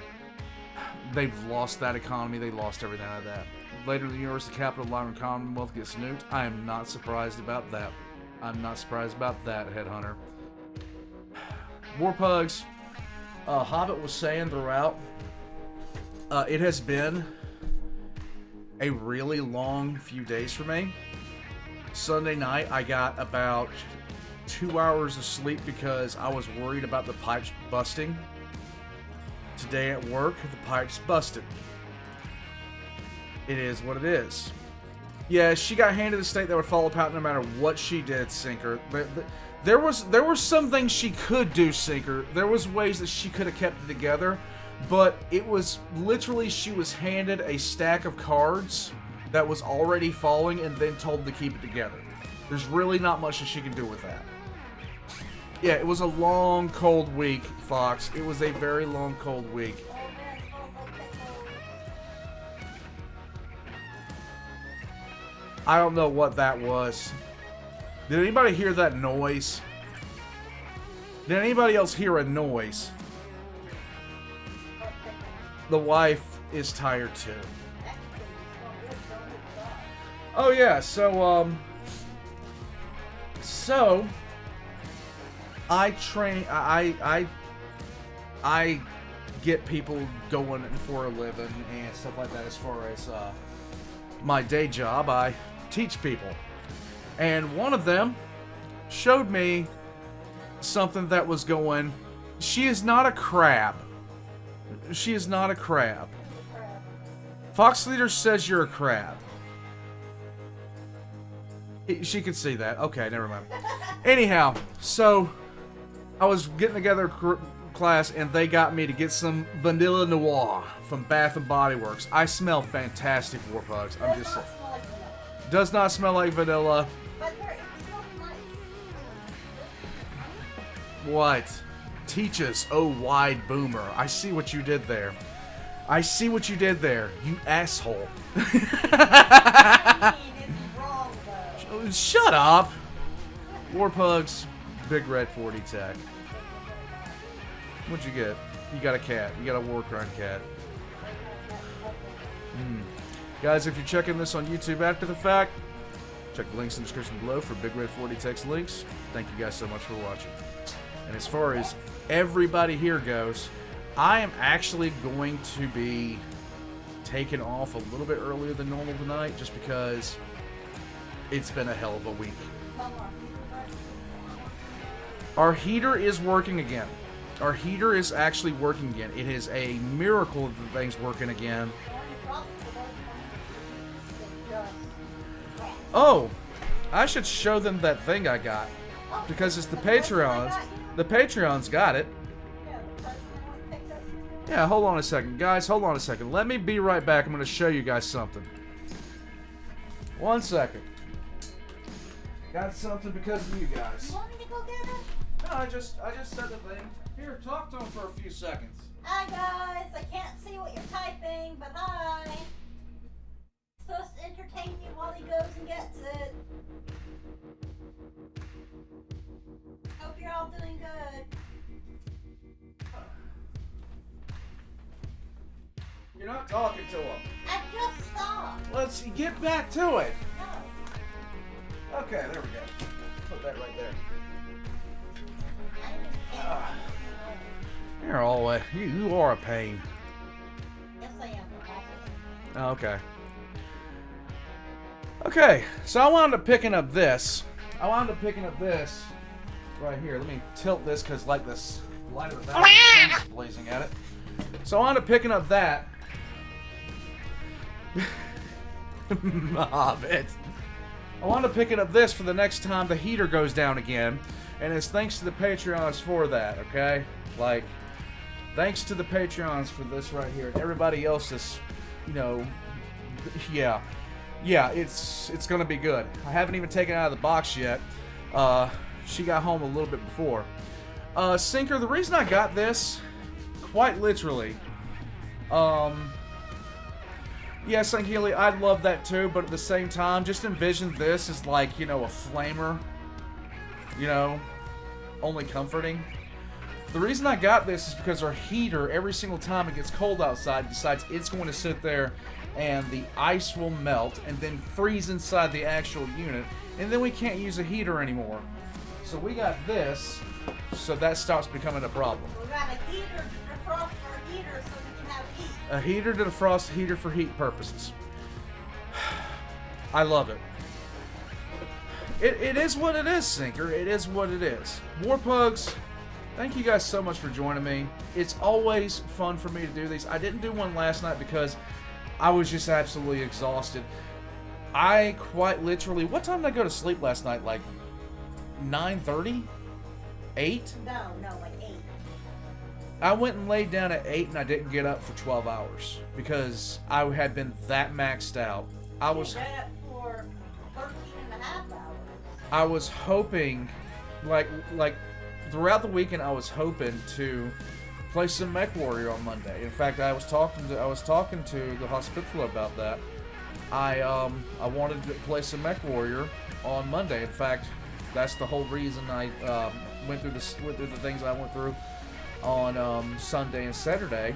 Speaker 1: they've lost that economy. They lost everything out of that. Later, the University Capital of Lyman Commonwealth gets nuked. I am not surprised about that. I'm not surprised about that, Headhunter. Warpugs, Hobbit was saying throughout, it has been a really long few days for me. Sunday night, I got about 2 hours of sleep because I was worried about the pipes busting. Today at work, the pipes busted. It is what it is. Yeah, she got handed a state that would fall apart no matter what she did, Sinker. There were some things she could do, Sinker. There was ways that she could have kept it together, but it was literally she was handed a stack of cards that was already falling and then told to keep it together. There's really not much that she can do with that. Yeah, it was a long, cold week, Fox. It was a very long, cold week. I don't know what that was. Did anybody hear that noise? Did anybody else hear a noise? The wife is tired too. Oh yeah, so I train. I get people going for a living and stuff like that. As far as my day job, I teach people, and one of them showed me something that was going. She is not a crab. She is not a crab. Fox Leader says you're a crab. She could see that. Okay, never mind. Anyhow, so I was getting together class and they got me to get some Vanilla Noir from Bath and Body Works. I smell fantastic, Warpugs. I'm just saying. Does not smell like vanilla. What? Teaches, oh wide boomer. I see what you did there. I see what you did there, you asshole. Shut up! Warpugs, big Red-40TECH. What'd you get? You got a cat. You got a war crime cat. Guys, if you're checking this on YouTube after the fact, check the links in the description below for big Red-40TECH links. Thank you guys so much for watching. And as far as everybody here goes, I am actually going to be taking off a little bit earlier than normal tonight just because it's been a hell of a week. Our heater is working again. Our heater is actually working again. It is a miracle that the thing's working again. Oh, I should show them that thing I got. Because it's the Patreons. The Patreons got it. Yeah, hold on a second. Guys, hold on a second. Let me be right back. I'm going to show you guys something. 1 second. Got something because of you guys.
Speaker 4: You want me to go get it?
Speaker 1: No, I just said the thing. Here, talk to him for a few seconds.
Speaker 4: Hi guys, I can't see what you're typing, but hi. Supposed to entertain you while he goes and gets it. Hope you're all doing good.
Speaker 1: You're not talking to him.
Speaker 4: I just stopped.
Speaker 1: Let's get back to it.
Speaker 4: No.
Speaker 1: Okay, there we go. Put that right there.
Speaker 4: I didn't care.
Speaker 1: You're always you are a pain.
Speaker 4: Yes, I am.
Speaker 1: Oh, okay. Okay, so I wound up picking up this. Right here. Let me tilt this because like this light of the back is blazing at it. So I wound up picking up that. Hobbit. I wound up picking up this for the next time the heater goes down again. And it's thanks to the Patreons for that, okay? Like, thanks to the Patreons for this right here. And everybody else is, you know, yeah. Yeah, it's gonna be good. I haven't even taken it out of the box yet. She got home a little bit before. Sinker, the reason I got this, quite literally, yes, Healy, I'd love that too, but at the same time, just envision this as like, you know, a flamer. You know, only comforting. The reason I got this is because our heater, every single time it gets cold outside, decides it's going to sit there and the ice will melt and then freeze inside the actual unit, and then we can't use a heater anymore. So we got this, so that stops becoming a problem.
Speaker 4: We got a heater to defrost our heater so we can have heat.
Speaker 1: A heater to defrost, a heater for heat purposes. I love it. It is what it is, Sinker. It is what it is. Warpugs, thank you guys so much for joining me. It's always fun for me to do these. I didn't do one last night because I was just absolutely exhausted. I quite literally... What time did I go to sleep last night? Like 9:30? 8?
Speaker 4: No, like 8.
Speaker 1: I went and laid down at 8 and I didn't get up for 12 hours because I had been that maxed out. I was...
Speaker 4: You got up for 13 and a half hours.
Speaker 1: I was hoping, like throughout the weekend, I was hoping to play some Mech Warrior on Monday. In fact, I was talking to the hospital about that. I wanted to play some Mech Warrior on Monday. In fact, that's the whole reason I went through the things I went through on Sunday and Saturday,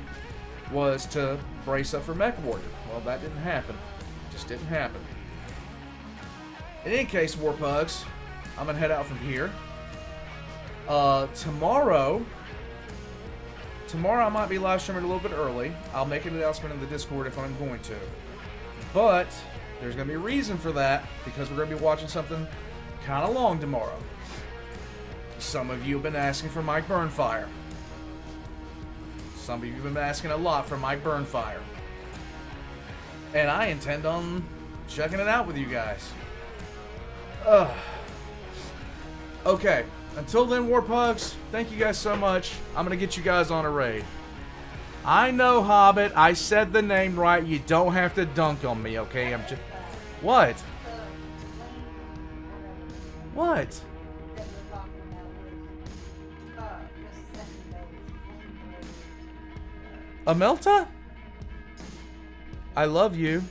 Speaker 1: was to brace up for Mech Warrior. Well, that didn't happen. Just didn't happen. In any case, Warpugs, I'm gonna head out from here. Tomorrow I might be live streaming a little bit early. I'll make an announcement in the Discord if I'm going to. But there's gonna be a reason for that, because we're gonna be watching something kind of long tomorrow. Some of you have been asking for Mike Burnfire. Some of you have been asking a lot for Mike Burnfire. And I intend on checking it out with you guys. Okay, until then, Warpugs, thank you guys so much. I'm gonna get you guys on a raid. I know, Hobbit, I said the name right. You don't have to dunk on me, okay? I'm just... What? What? Amelta? I love you.